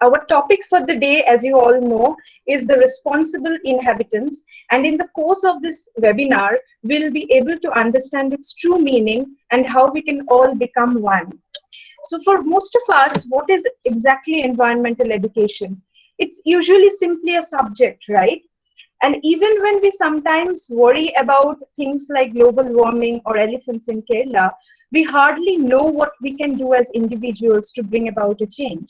Our topic for the day, as you all know, is the responsible inhabitants. And in the course of this webinar, we'll be able to understand its true meaning and how we can all become one. So for most of us, what is exactly environmental education? It's usually simply a subject, right? And even when we sometimes worry about things like global warming or elephants in Kerala, we hardly know what we can do as individuals to bring about a change.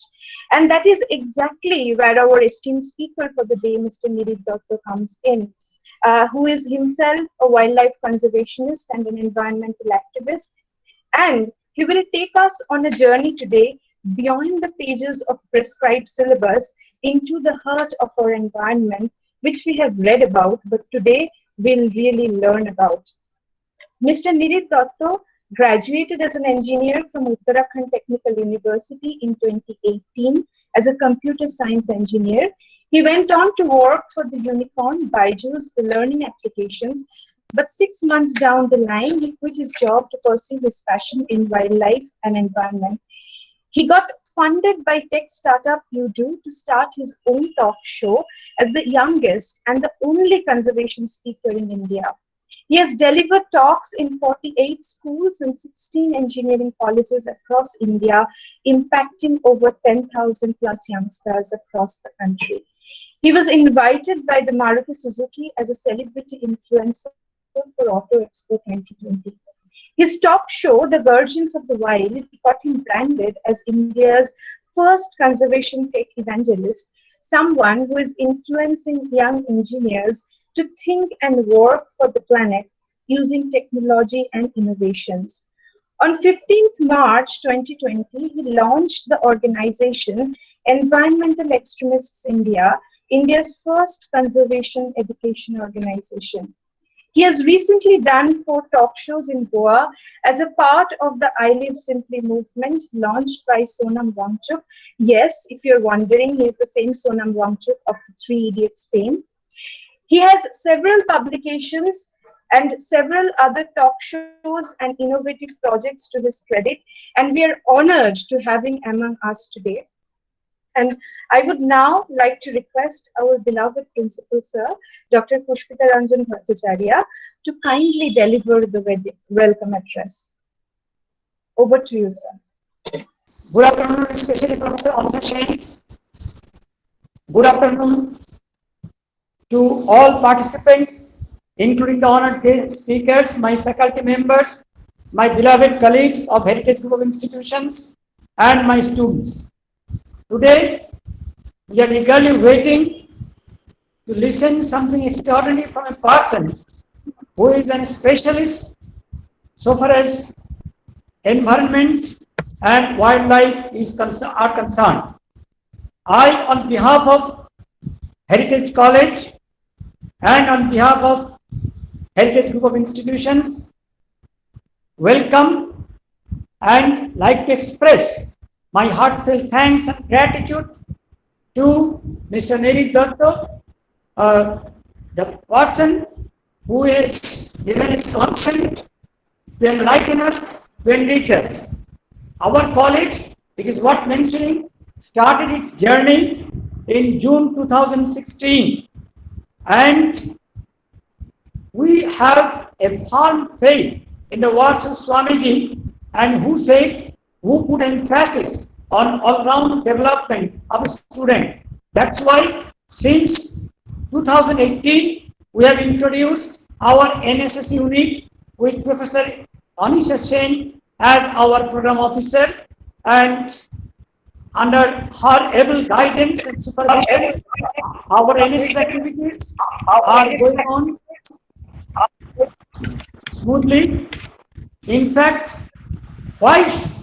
And that is exactly where our esteemed speaker for the day, Mr. Nirit Dutta, comes in, who is himself a wildlife conservationist and an environmental activist. And he will take us on a journey today beyond the pages of prescribed syllabus into the heart of our environment, which we have read about, but today we'll really learn about. Mr. Nirit Dutta graduated as an engineer from Uttarakhand Technical University in 2018 as a computer science engineer. He went on to work for the unicorn Byju's learning applications, but 6 months down the line, he quit his job to pursue his passion in wildlife and environment. He got funded by tech startup Udo to start his own talk show as the youngest and the only conservation speaker in India. He has delivered talks in 48 schools and 16 engineering colleges across India, impacting over 10,000 plus youngsters across the country. He was invited by the Maruti Suzuki as a celebrity influencer for Auto Expo 2020. His talk show, The Virgins of the Wild, got him branded as India's first conservation tech evangelist, someone who is influencing young engineers to think and work for the planet using technology and innovations. On 15th March 2020, he launched the organization Environmental Extremists India, India's first conservation education organization. He has recently done 4 talk shows in Goa as a part of the I Live Simply movement launched by Sonam Wangchuk. Yes, if you're wondering, he is the same Sonam Wangchuk of the Three Idiots fame. He has several publications and several other talk shows and innovative projects to his credit, and we are honored to have him among us today. And I would now like to request our beloved principal, sir, Dr. Pushpita Ranjan Bhattacharya, to kindly deliver the welcome address. Over to you, sir. Good afternoon, especially Professor Amna Shane. Good afternoon to all participants, including the honored guest speakers, my faculty members, my beloved colleagues of Heritage Group of Institutions, and my students. Today, we are eagerly waiting to listen something extraordinary from a person who is a specialist so far as environment and wildlife are concerned. I, on behalf of Heritage College and on behalf of Heritage Group of Institutions, welcome and like to express my heartfelt thanks and gratitude to Mr. Nirit Dutta, the person who has given his consent to enlighten us, to enrich us. Our college, it is worth mentioning, started its journey in June 2016, and we have a firm faith in the words of Swamiji, and who put emphasis on all-round development of a student. That's why since 2018, we have introduced our NSS unit with Professor Anisha Sen as our program officer, and under her able guidance and supervision, our NSS activities are going on smoothly. In fact,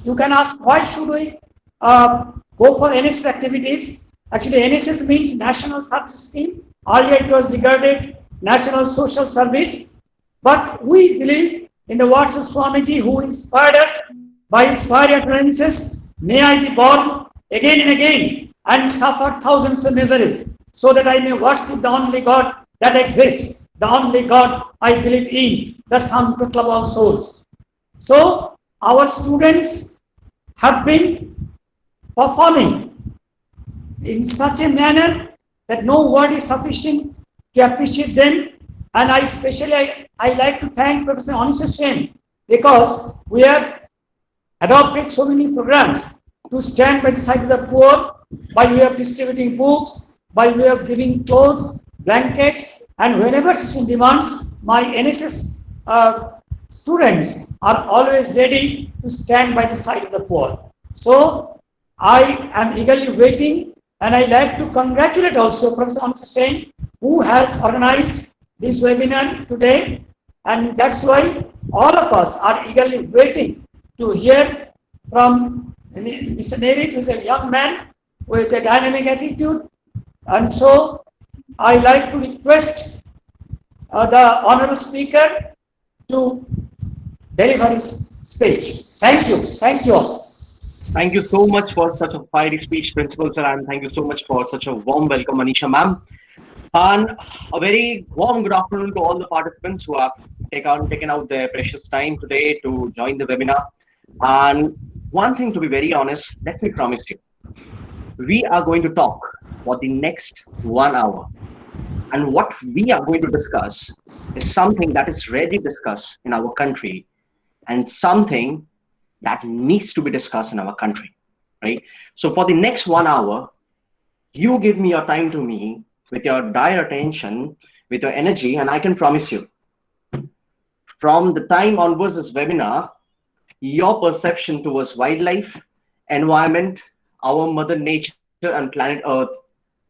you can ask, why should we go for NSS activities? Actually, NSS means National Service Scheme. Earlier it was regarded National Social Service. But we believe in the words of Swamiji, who inspired us by his fiery utterances, may I be born again and again and suffered thousands of miseries so that I may worship the only God that exists, the only God I believe in, the Son to love all souls. So our students have been performing in such a manner that no word is sufficient to appreciate them. And I like to thank Professor Anisha Sen because we have adopted so many programs to stand by the side of the poor by way of distributing books, by way of giving clothes, blankets, and whenever situation demands, my NSS students are always ready to stand by the side of the poor. So I am eagerly waiting, and I like to congratulate also Professor Anisha Sen, who has organized this webinar today, and that's why all of us are eagerly waiting to hear from Mr. Nerik, who is a young man with a dynamic attitude. And so I like to request the honorable speaker to deliver his speech. Thank you. Thank you all. Thank you so much for such a fiery speech, Principal Sir, and thank you so much for such a warm welcome, Anisha ma'am. And a very warm good afternoon to all the participants who have taken out their precious time today to join the webinar. And one thing, to be very honest, let me promise you, we are going to talk for the next 1 hour. And what we are going to discuss is something that is rarely discussed in our country and something that needs to be discussed in our country, right? So for the next 1 hour, you give me your time to me with your dire attention, with your energy, and I can promise you, from the time onwards this webinar, your perception towards wildlife, environment, our mother nature and planet Earth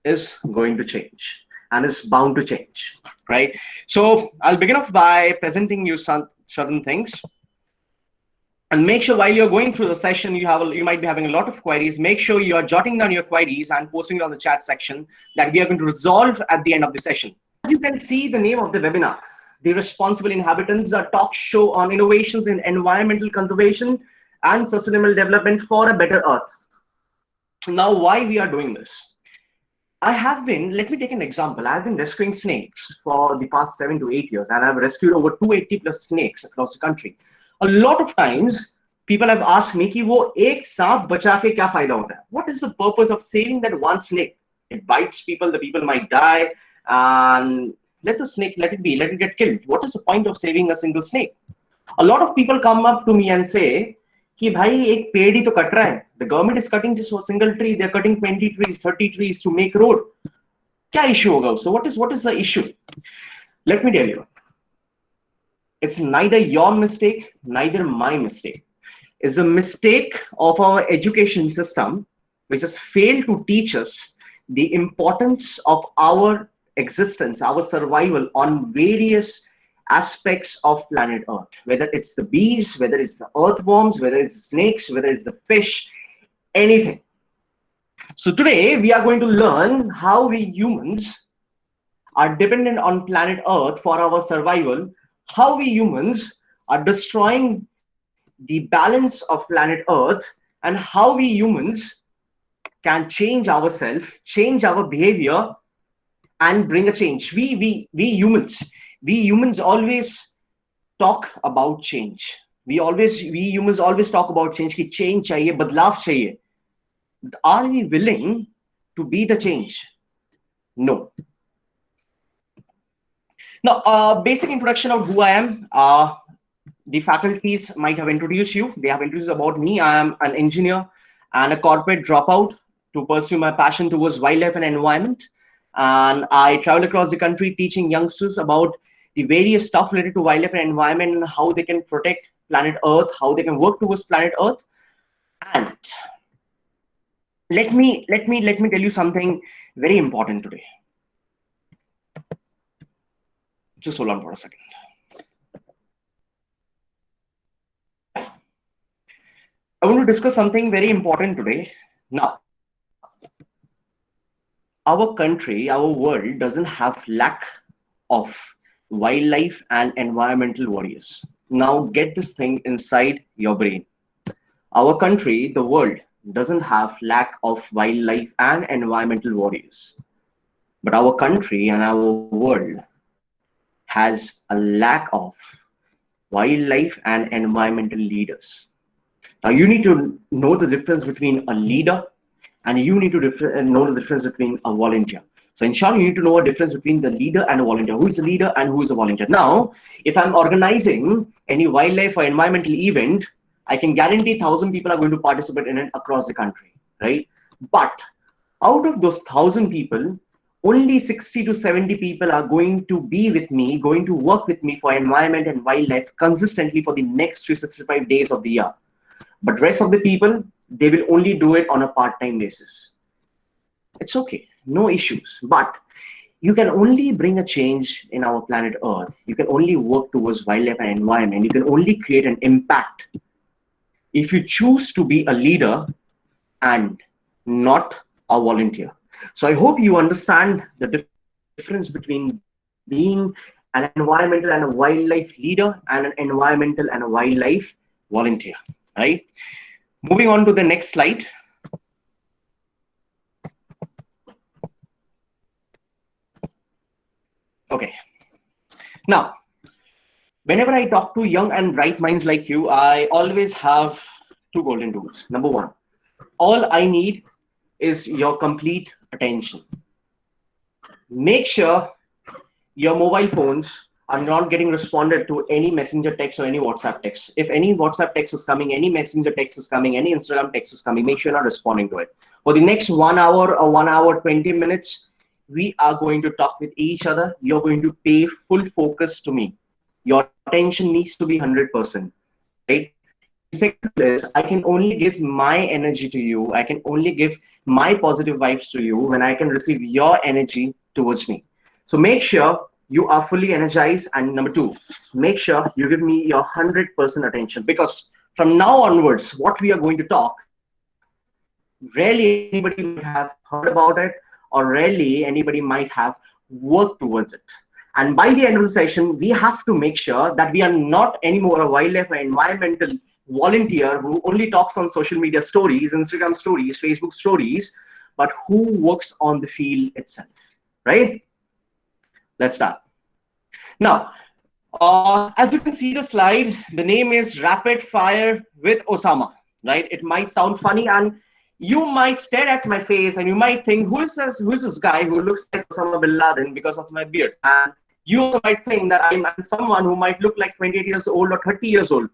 is going to change and is bound to change, right? So I'll begin off by presenting you some certain things. And make sure while you're going through the session, you might be having a lot of queries. Make sure you are jotting down your queries and posting it on the chat section that we are going to resolve at the end of the session. As you can see the name of the webinar, The Responsible Inhabitants, a talk show on innovations in environmental conservation and sustainable development for a better Earth. Now, why we are doing this? Let me take an example. I've been rescuing snakes for the past 7 to 8 years, and I've rescued over 280 plus snakes across the country. A lot of times, people have asked me, कि वो एक सांप बचा के क्या फायदा होता है? What is the purpose of saving that one snake? It bites people, the people might die, and let it get killed. What is the point of saving a single snake? A lot of people come up to me and say, कि भाई एक पेड़ ही तो cut रहा है. The government is cutting just a single tree. They're cutting 20 trees, 30 trees to make road. क्या issue होगा? So what is the issue? Let me tell you. It's neither your mistake, neither my mistake. It's a mistake of our education system, which has failed to teach us the importance of our existence, our survival on various aspects of planet Earth, whether it's the bees, whether it's the earthworms, whether it's the snakes, whether it's the fish, anything. So today we are going to learn how we humans are dependent on planet Earth for our survival, how we humans are destroying the balance of planet Earth, and how we humans can change ourselves, change our behavior, and bring a change. We humans always talk about change. We humans always talk about change. कि change चाहिए, बदलाव चाहिए. Are we willing to be the change? No. Now, basic introduction of who I am. The faculties might have introduced you. They have introduced about me. I am an engineer and a corporate dropout to pursue my passion towards wildlife and environment. And I travel across the country teaching youngsters about the various stuff related to wildlife and environment and how they can protect planet Earth, how they can work towards planet Earth. And let me tell you something very important today. Just hold on for a second. I want to discuss something very important today. Now, our country, our world doesn't have lack of wildlife and environmental warriors. Now get this thing inside your brain. Our country, the world, doesn't have lack of wildlife and environmental warriors, but our country and our world has a lack of wildlife and environmental leaders. Now you need to know the difference between a leader and you need to know the difference between a volunteer. So in short, you need to know a difference between the leader and a volunteer. Who is a leader and who is a volunteer? Now, if I'm organizing any wildlife or environmental event, I can guarantee 1,000 people are going to participate in it across the country, right? But out of those 1,000 people, only 60 to 70 people are going to be with me, going to work with me for environment and wildlife consistently for the next 365 days of the year. But rest of the people, they will only do it on a part-time basis. It's okay, no issues. But you can only bring a change in our planet Earth. You can only work towards wildlife and environment. You can only create an impact if you choose to be a leader and not a volunteer. So I hope you understand the difference between being an environmental and a wildlife leader and an environmental and a wildlife volunteer, right? Moving on to the next slide. Okay. Now, whenever I talk to young and bright minds like you, I always have two golden rules. Number one, all I need is your complete attention. Make sure your mobile phones are not getting responded to any messenger text or any WhatsApp text. If any WhatsApp text is coming, any messenger text is coming, any Instagram text is coming, make sure you're not responding to it. For the next 1 hour or 1 hour, 20 minutes, we are going to talk with each other. You're going to pay full focus to me. Your attention needs to be 100%, right? Second is, I can only give my energy to you. I can only give my positive vibes to you when I can receive your energy towards me. So make sure you are fully energized. And number two, make sure you give me your 100% attention, because from now onwards, what we are going to talk, rarely anybody might have heard about it, or rarely anybody might have worked towards it. And by the end of the session, we have to make sure that we are not anymore a wildlife or environmental volunteer who only talks on social media stories, Instagram stories, Facebook stories, but who works on the field itself, right? Let's start. Now, as you can see the slide, the name is Rapid Fire with Osama, right? It might sound funny, and you might stare at my face and you might think, who is this guy who looks like Osama bin Laden because of my beard? And you also might think that I'm someone who might look like 28 years old or 30 years old.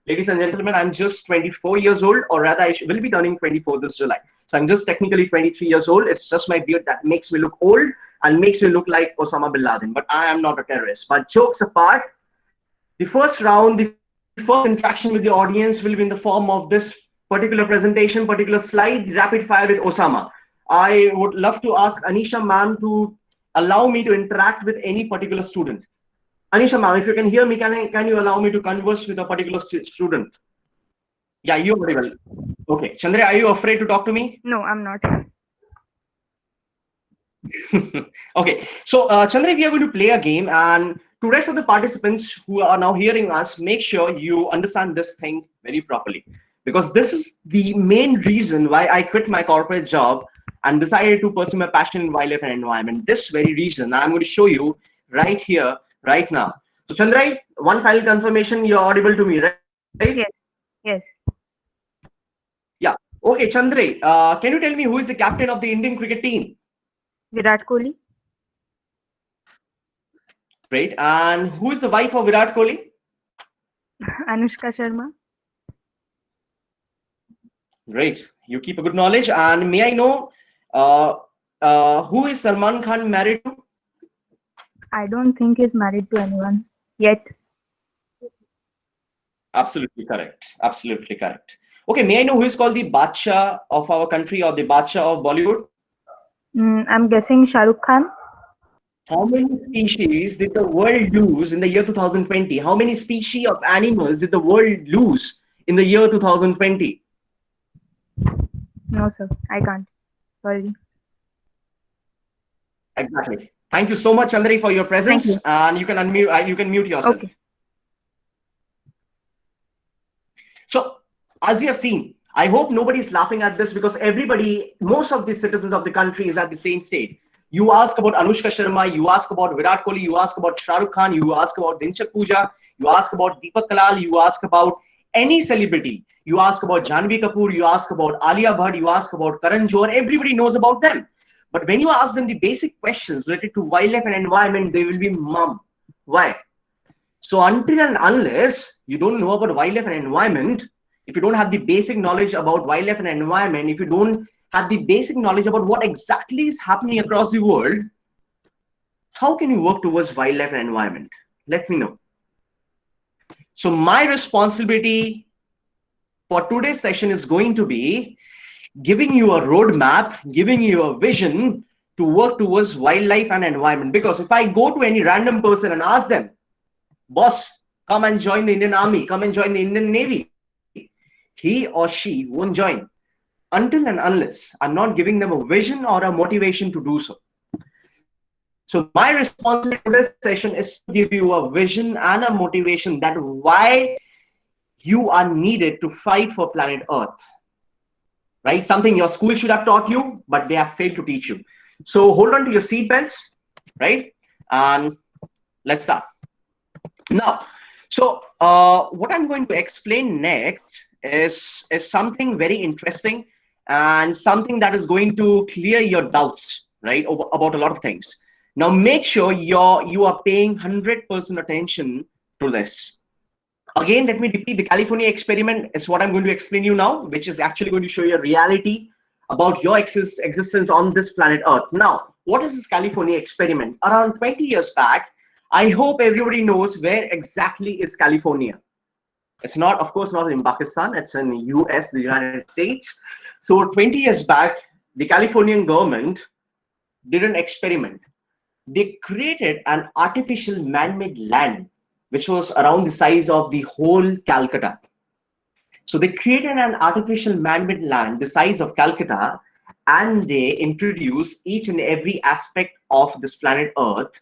Ladies and gentlemen, I'm just 24 years old, or rather I will be turning 24 this July. So I'm just technically 23 years old. It's just my beard that makes me look old and makes me look like Osama bin Laden. But I am not a terrorist. But jokes apart, the first round, the first interaction with the audience will be in the form of this particular presentation, particular slide, Rapid Fire with Osama. I would love to ask Anisha ma'am to allow me to interact with any particular student. Anisha ma'am, if you can hear me, can you allow me to converse with a particular student? Yeah, you're very well. Okay. Chandra, are you afraid to talk to me? No, I'm not. Okay. So, Chandra, we are going to play a game, and to rest of the participants who are now hearing us, make sure you understand this thing very properly, because this is the main reason why I quit my corporate job and decided to pursue my passion in wildlife and environment. This very reason I'm going to show you right here, right now. So Chandra, one final confirmation, you're audible to me, right? Yes. Yes. Yeah. Okay, Chandra, can you tell me who is the captain of the Indian cricket team? Virat Kohli. Great. And who is the wife of Virat Kohli? Anushka Sharma. Great. You keep a good knowledge. And may I know who is Salman Khan married to? I don't think he's married to anyone yet. Absolutely correct. Absolutely correct. Okay, may I know who is called the Badshah of our country, or the Badshah of Bollywood? I'm guessing Shah Rukh Khan. How many species did the world lose in the year 2020? How many species of animals did the world lose in the year 2020? No, sir. I can't. Sorry. Exactly. Thank you so much, Chandra, for your presence. Thank you. And you can unmute. You can mute yourself. Okay. So, as you have seen, I hope nobody's laughing at this because everybody, most of the citizens of the country is at the same state. You ask about Anushka Sharma, you ask about Virat Kohli, you ask about Shah Rukh Khan, you ask about Dinchak Pooja, you ask about Deepak Kalal, you ask about any celebrity, you ask about Janhvi Kapoor, you ask about Alia Bhatt, you ask about Karan Johar, everybody knows about them. But when you ask them the basic questions related to wildlife and environment, they will be mum. Why? So until and unless you don't know about wildlife and environment, if you don't have the basic knowledge about wildlife and environment, if you don't have the basic knowledge about what exactly is happening across the world, how can you work towards wildlife and environment? Let me know. So my responsibility for today's session is going to be giving you a roadmap, giving you a vision to work towards wildlife and environment. Because if I go to any random person and ask them, boss, come and join the Indian Army, come and join the Indian Navy, he or she won't join until and unless I'm not giving them a vision or a motivation to do so. So my responsibility for this session is to give you a vision and a motivation that why you are needed to fight for planet Earth. Right? Something your school should have taught you, but they have failed to teach you. So hold on to your seat belts, right? And let's start. Now, so what I'm going to explain next is something very interesting and something that is going to clear your doubts, right, about a lot of things. Now, make sure you are paying 100% attention to this. Again, let me repeat, the California experiment is what I'm going to explain you now, which is actually going to show you a reality about your existence on this planet Earth. Now, what is this California experiment? Around 20 years back, I hope everybody knows where exactly is California. It's not, of course, not in Pakistan. It's in the US, the United States. So 20 years back, the Californian government did an experiment. They created an artificial man-made land, which was around the size of the whole Calcutta. So they created an artificial man-made land the size of Calcutta, and they introduced each and every aspect of this planet Earth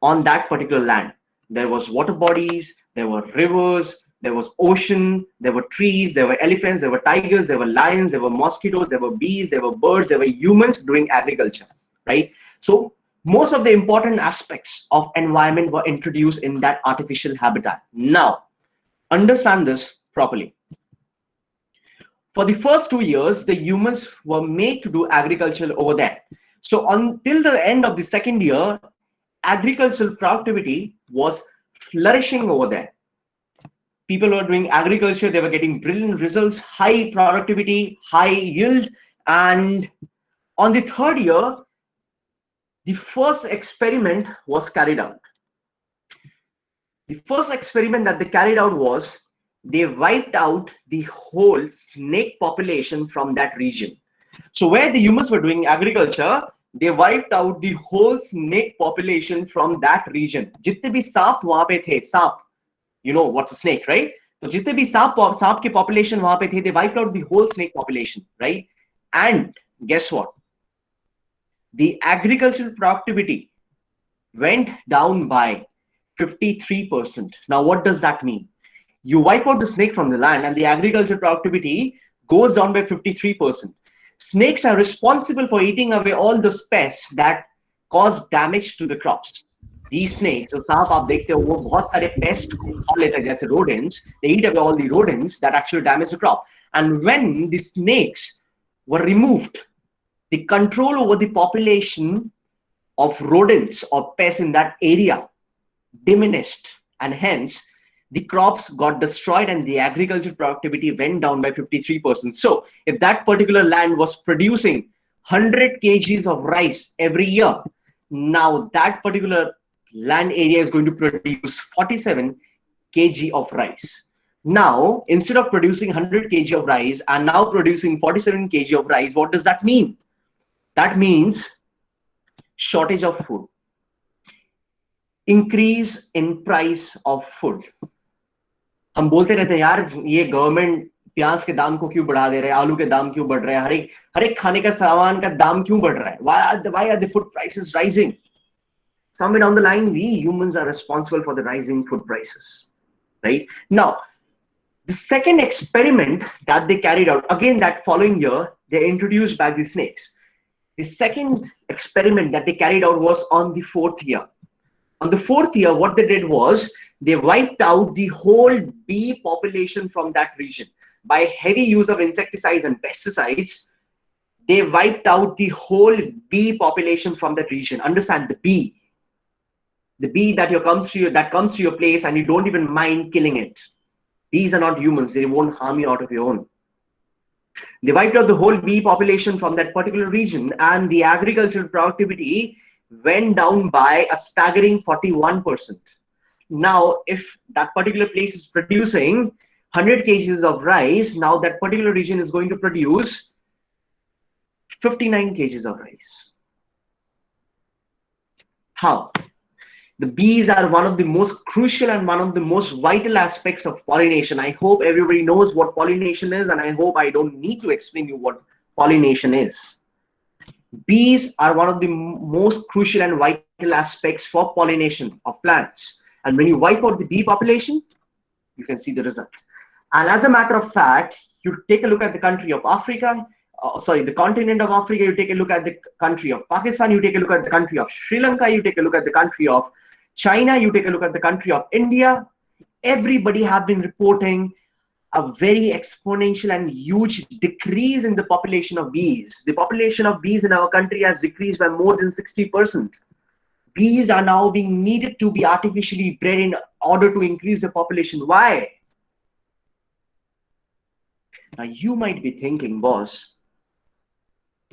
on that particular land. There was water bodies, there were rivers, there was ocean, there were trees, there were elephants, there were tigers, there were lions, there were mosquitoes, there were bees, there were birds, there were humans doing agriculture, right? So most of the important aspects of environment were introduced in that artificial habitat. Now, understand this properly. For the first 2 years, the humans were made to do agriculture over there. So until the end of the second year, agricultural productivity was flourishing over there. People were doing agriculture, they were getting brilliant results, high productivity, high yield. And on the third year, the first experiment was carried out. The first experiment that they carried out was they wiped out the whole snake population from that region. So where the humans were doing agriculture, they wiped out the whole snake population from that region. Jitne bhi saap wahan pe the, saap, you know what's a snake, right? So jitne bhi saap ki population wahan pe the, they wiped out the whole snake population, right? And guess what? The agricultural productivity went down by 53%. Now, what does that mean? You wipe out the snake from the land and the agricultural productivity goes down by 53%. Snakes are responsible for eating away all those pests that cause damage to the crops. These snakes, so सांप आप देखते हो वो बहुत सारे pests खा लेते हैं जैसे rodents. They eat away all the rodents that actually damage the crop. And when the snakes were removed, the control over the population of rodents or pests in that area diminished, and hence the crops got destroyed and the agricultural productivity went down by 53%. So if that particular land was producing 100 kgs of rice every year, now that particular land area is going to produce 47 kg of rice. Now, instead of producing 100 kg of rice and now producing 47 kg of rice, what does that mean? That means shortage of food, increase in price of food. हम बोलते रहते हैं यार ये government प्याज के दाम को क्यों बढ़ा दे रहे हैं, आलू के दाम क्यों बढ़ रहे हैं, हर एक खाने का सामान का दाम क्यों बढ़ रहा है? Why are the food prices rising? Somewhere down the line, we humans are responsible for the rising food prices, right? Now, The second experiment that they carried out, again that following year, they introduced back the snakes. The second experiment that they carried out was on the fourth year. On the fourth year, what they did was they wiped out the whole bee population from that region. By heavy use of insecticides and pesticides, they wiped out the whole bee population from that region. Understand, the bee that comes to your place and you don't even mind killing it. Bees are not humans, they won't harm you out of your own. They wiped out the whole bee population from that particular region, and the agricultural productivity went down by a staggering 41%. Now, if that particular place is producing 100 kgs of rice, now that particular region is going to produce 59 kgs of rice. How? The bees are one of the most crucial and one of the most vital aspects of pollination. I hope everybody knows what pollination is, and I hope I don't need to explain you what pollination is. Bees are one of the most crucial and vital aspects for pollination of plants. And when you wipe out the bee population, you can see the result. And as a matter of fact, you take a look at the country of Africa, the continent of Africa, you take a look at the country of Pakistan, you take a look at the country of Sri Lanka, you take a look at the country of China, you take a look at the country of India. Everybody have been reporting a very exponential and huge decrease in the population of bees. The population of bees in our country has decreased by more than 60%. Bees are now being needed to be artificially bred in order to increase the population. Why? Now you might be thinking, boss,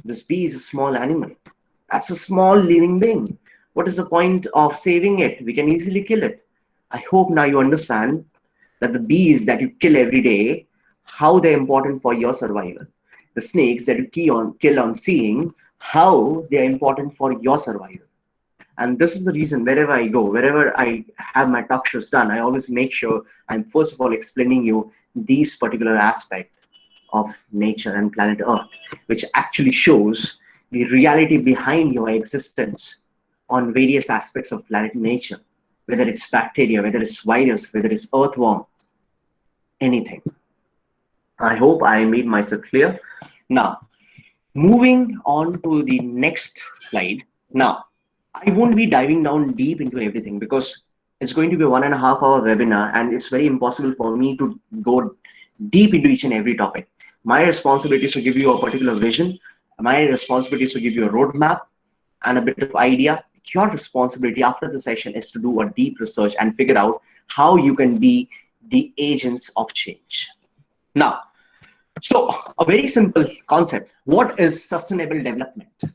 this bee is a small animal. That's a small living being. What is the point of saving it? We can easily kill it. I hope now you understand that the bees that you kill every day, how they're important for your survival. The snakes that you kill on seeing, how they're important for your survival. And this is the reason wherever I go, wherever I have my talk shows done, I always make sure I'm first of all explaining you these particular aspects of nature and planet Earth, which actually shows the reality behind your existence on various aspects of planet nature, whether it's bacteria, whether it's virus, whether it's earthworm, anything. I hope I made myself clear. Now, moving on to the next slide. Now, I won't be diving down deep into everything because it's going to be a 1.5 hour webinar and it's very impossible for me to go deep into each and every topic. My responsibility is to give you a particular vision. My responsibility is to give you a roadmap and a bit of idea. Your responsibility after the session is to do a deep research and figure out how you can be the agents of change. Now, so a very simple concept. What is sustainable development?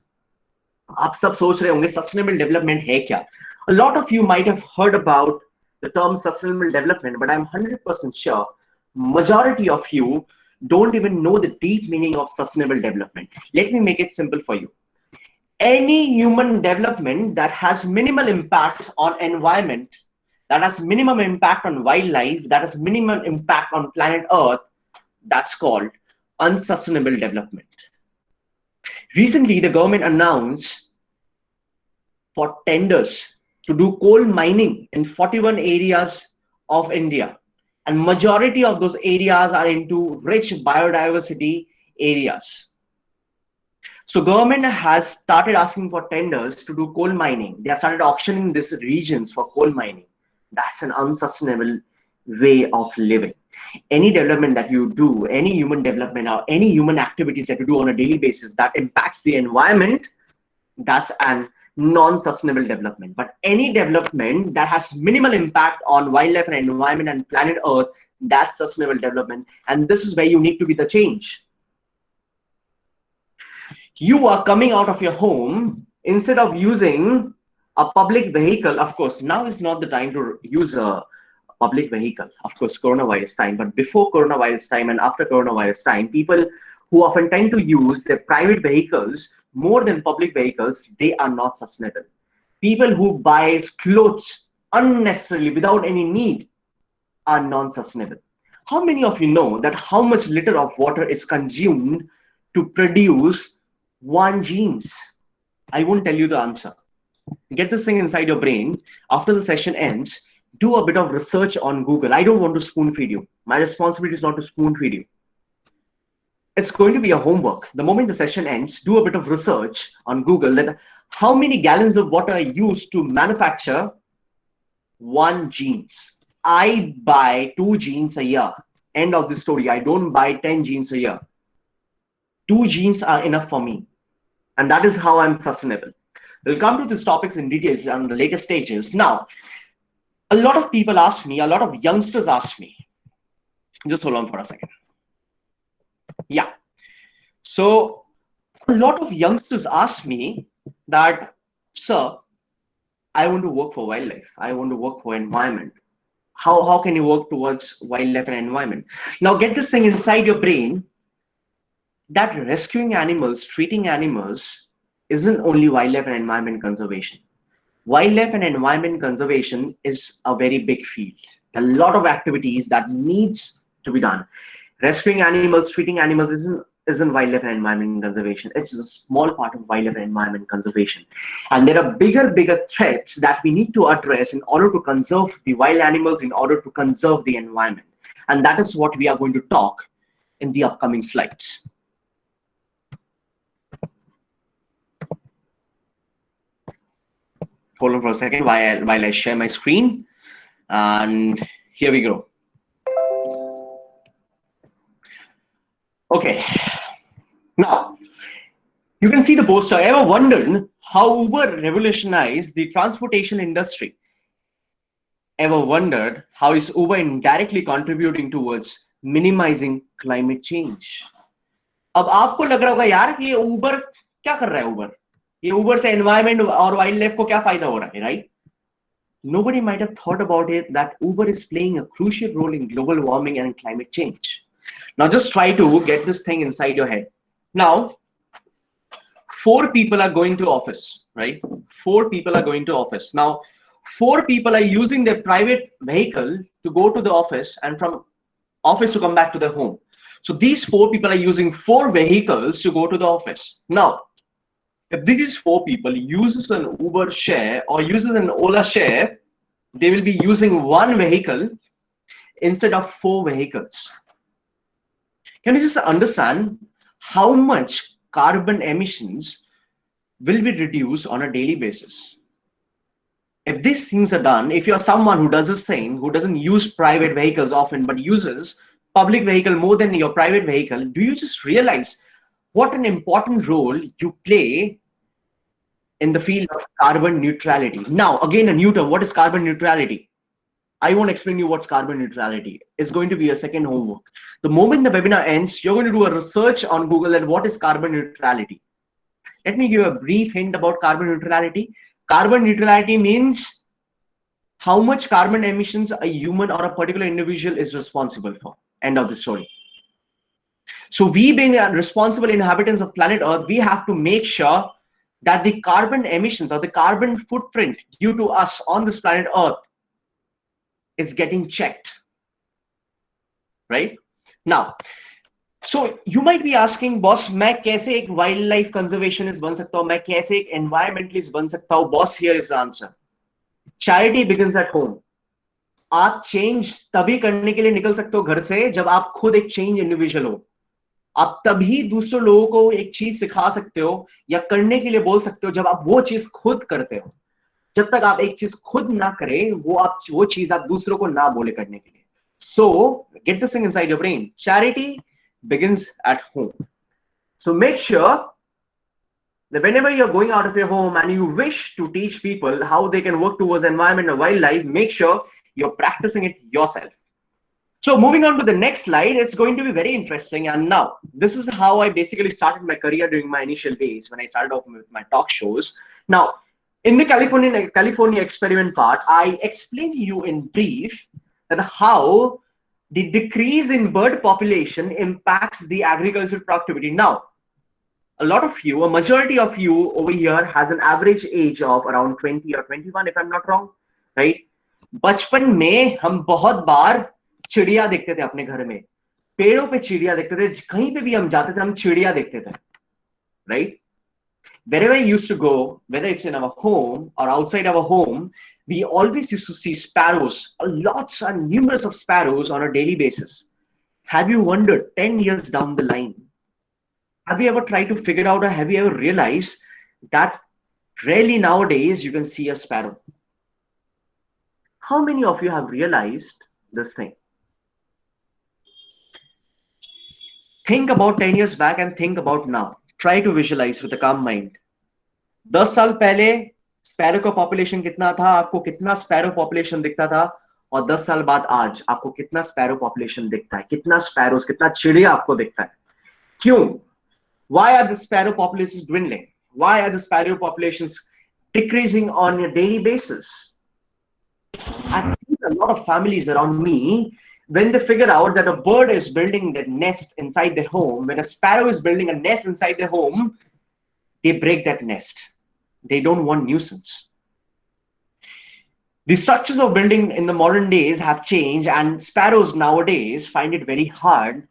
आप सब सोच रहे होंगे sustainable development है क्या? A lot of you might have heard about the term sustainable development, but I'm 100% sure majority of you don't even know the deep meaning of sustainable development. Let me make it simple for you. Any human development that has minimal impact on environment, that has minimum impact on wildlife, that has minimum impact on planet Earth, that's called unsustainable development. Recently, the government announced for tenders to do coal mining in 41 areas of India. And majority of those areas are into rich biodiversity areas. So government has started asking for tenders to do coal mining. They have started auctioning these regions for coal mining. That's an unsustainable way of living. Any development that you do, any human development or any human activities that you do on a daily basis that impacts the environment, that's an non-sustainable development. But any development that has minimal impact on wildlife and environment and planet Earth, that's sustainable development. And this is where you need to be the change. You are coming out of your home, instead of using a public vehicle, of course, now is not the time to use a public vehicle, of course, coronavirus time, but before coronavirus time and after coronavirus time, people who often tend to use their private vehicles more than public vehicles, they are not sustainable. People who buy clothes unnecessarily without any need are non-sustainable. How many of you know that how much liter of water is consumed to produce one jeans? I won't tell you the answer. Get this thing inside your brain. After the session ends, do a bit of research on Google. I don't want to spoon feed you. My responsibility is not to spoon feed you. It's going to be a homework. The moment the session ends, do a bit of research on Google that how many gallons of water are used to manufacture one jeans. I buy 2 jeans a year. End of the story. I don't buy 10 jeans a year. 2 jeans are enough for me. And that is how I'm sustainable. We'll come to these topics in details on the later stages. Now, a lot of people ask me, a lot of youngsters ask me, just hold on for a second. Yeah. So a lot of youngsters ask me that, sir, I want to work for wildlife. I want to work for environment. How can you work towards wildlife and environment? Now get this thing inside your brain that rescuing animals, treating animals isn't only wildlife and environment conservation. Wildlife and environment conservation is a very big field. A lot of activities that needs to be done. Rescuing animals, treating animals isn't wildlife and environment conservation. It's a small part of wildlife and environment conservation. And there are bigger threats that we need to address in order to conserve the wild animals, in order to conserve the environment. And that is what we are going to talk in the upcoming slides. Hold on for a second while I share my screen. And here we go. Okay, now you can see the poster. Ever wondered how Uber revolutionized the transportation industry? Ever wondered how is Uber indirectly contributing towards minimizing climate change? अब आपको लग रहा होगा यार कि ये Uber क्या कर रहा है? Uber ये Uber से environment और wildlife को क्या फायदा हो रहा है, right? Nobody might have thought about it that Uber is playing a crucial role in global warming and climate change. Now just try to get this thing inside your head. Now, 4 people are going to office, right? 4 people are going to office. Now, 4 people are using their private vehicle to go to the office and from office to come back to their home. So these 4 people are using 4 vehicles to go to the office. Now, if these 4 people uses an Uber share or uses an Ola share, they will be using 1 vehicle instead of 4 vehicles. Can you just understand how much carbon emissions will be reduced on a daily basis? If these things are done, if you're someone who does this thing, who doesn't use private vehicles often, but uses public vehicle more than your private vehicle, do you just realize what an important role you play in the field of carbon neutrality? Now, again, a new term, what is carbon neutrality? I won't explain you what's carbon neutrality. It's going to be a second homework. The moment the webinar ends, you're going to do a research on Google and what is carbon neutrality. Let me give you a brief hint about carbon neutrality. Carbon neutrality means how much carbon emissions a human or a particular individual is responsible for. End of the story. So we being responsible inhabitants of planet Earth, we have to make sure that the carbon emissions or the carbon footprint due to us on this planet Earth is getting checked, right? Now, so you might be asking, boss, मैं कैसे एक wildlife conservationist बन सकता हूँ? मैं कैसे एक environmentalist बन सकता हूँ? Boss, here is the answer. Charity begins at home. आप change तभी करने के लिए निकल सकते हो घर से जब आप खुद एक change individual हो. आप तभी दूसरे लोगों को एक चीज सिखा सकते हो या करने के लिए बोल सकते हो जब आप वो चीज खुद करते हो. जब तक आप एक चीज खुद ना करें, वो चीज आप दूसरों को ना बोले करने के लिए. So get this thing inside your brain. Charity begins at home. So make sure that whenever you're going out of your home and you wish to teach people how they can work towards environment and wildlife, make sure you're practicing it yourself. So moving on to the next slide, it's going to be very interesting. And now, this is how I basically started my career during my initial days when I started off with my talk shows. Now, in the California experiment part, I explained to you in brief that how the decrease in bird population impacts the agricultural productivity. Now, a lot of you, a majority of you over here has an average age of around 20 or 21, if I'm not wrong, right? बचपन में हम बहुत बार चिड़िया देखते थे अपने घर में, पेड़ों पे चिड़िया देखते थे, कहीं पे भी हम जाते थे हम चिड़िया देखते थे, right? Wherever I used to go, whether it's in our home or outside our home, we always used to see sparrows, lots and numerous of sparrows on a daily basis. Have you wondered 10 years down the line? Have you ever tried to figure out, or have you ever realized that rarely nowadays you can see a sparrow? How many of you have realized this thing? Think about 10 years back and think about now. Try to visualize with a calm mind. 10 साल पहले sparrow का population कितना था, आपको कितना sparrow population दिखता था, और 10 साल बाद आज आपको कितना स्पैरो पॉपुलेशन दिखता है, कितना स्पैरोस, कितना चिड़िया आपको दिखता है? क्यों? Why are the sparrow populations dwindling? Why are the sparrow populations decreasing on a daily basis? I think a lot of families around me, when they figure out that a bird is building a nest inside their home, when a sparrow is building a nest inside their home, they break that nest. They don't want nuisance. The structures of building in the modern days have changed, and sparrows nowadays find it very hard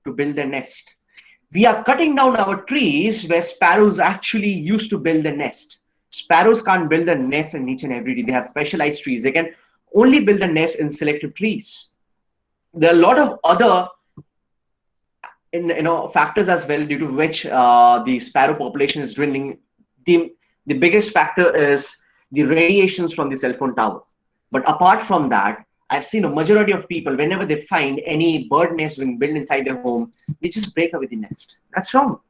to build their nest. We are cutting down our trees where sparrows actually used to build their nest. Sparrows can't build a nest in each and every tree. They have specialized trees. They can only build a nest in selective trees. There are a lot of other factors as well, due to which the sparrow population is dwindling. The biggest factor is the radiations from the cell phone tower. But apart from that, I've seen a majority of people, whenever they find any bird nest being built inside their home, they just break away the nest. That's wrong.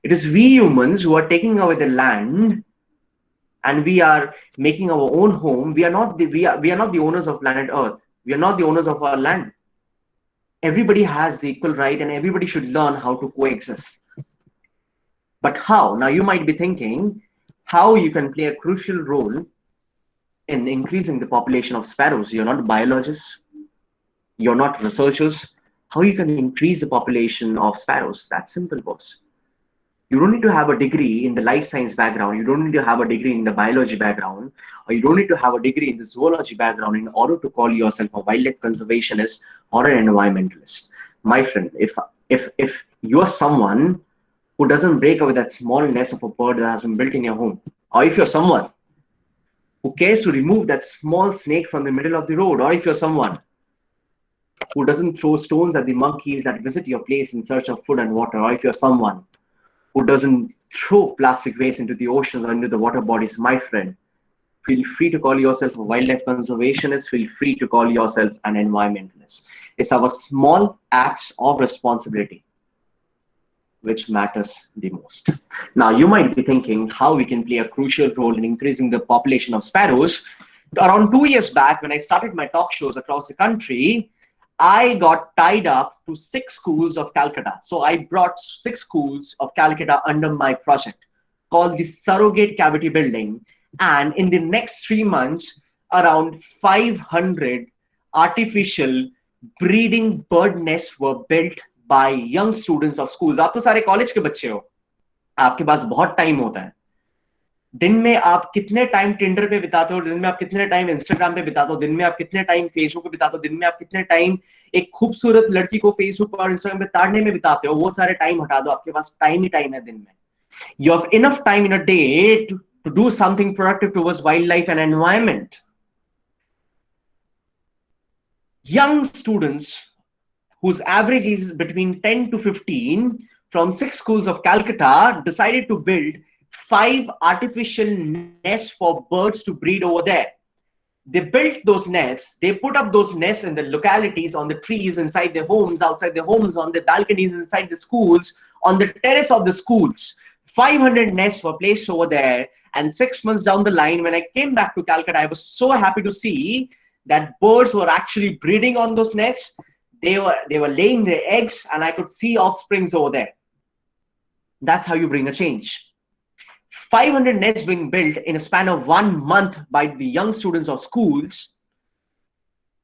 It is we humans who are taking away the land, and we are making our own home. We are not the owners of planet Earth. We are not the owners of our land. Everybody has the equal right, and everybody should learn how to coexist. But how? Now you might be thinking how you can play a crucial role in increasing the population of sparrows. You're not biologists. You're not researchers. How you can increase the population of sparrows? That's simple, boss. You don't need to have a degree in the life science background. You don't need to have a degree in the biology background, or you don't need to have a degree in the zoology background in order to call yourself a wildlife conservationist or an environmentalist. My friend, if you're someone who doesn't break away that small nest of a bird that has been built in your home, or if you're someone who cares to remove that small snake from the middle of the road, or if you're someone who doesn't throw stones at the monkeys that visit your place in search of food and water, or if you're someone who doesn't throw plastic waste into the oceans or into the water bodies, my friend, feel free to call yourself a wildlife conservationist, feel free to call yourself an environmentalist. It's our small acts of responsibility which matters the most. Now, you might be thinking how we can play a crucial role in increasing the population of sparrows. Around 2 years back, when I started my talk shows across the country, I got tied up to 6 schools of Calcutta. So I brought 6 schools of Calcutta under my project called the Surrogate Cavity Building. And in the next 3 months, around 500 artificial breeding bird nests were built by young students of schools. आप तो सारे college के बच्चे हो, आपके पास बहुत time होता है. दिन में आप कितने टाइम टिंडर पे बिताते हो, दिन में आप कितने टाइम इंस्टाग्राम पे बिताते हो, दिन में आप कितने टाइम फेसबुक पे बिताते हो, दिन में आप कितने टाइम एक खूबसूरत लड़की को फेसबुक और इंस्टाग्राम पे ताड़ने में बिताते हो, वो सारे टाइम हटा दो. आपके पास टाइम ही टाइम है दिन में. You have enough time in a day to do something productive towards wildlife and environment. Young students whose average is between 10 to 15 from 6 schools of Calcutta decided to build 5 artificial nests for birds to breed over there. They built those nests, they put up those nests in the localities, on the trees, inside their homes, outside their homes, on the balconies, inside the schools, on the terrace of the schools. 500 nests were placed over there, and 6 months down the line, when I came back to Calcutta, I was so happy to see that birds were actually breeding on those nests. They were laying their eggs, and I could see offsprings over there. That's how you bring a change. 500 nests being built in a span of 1 month by the young students of schools.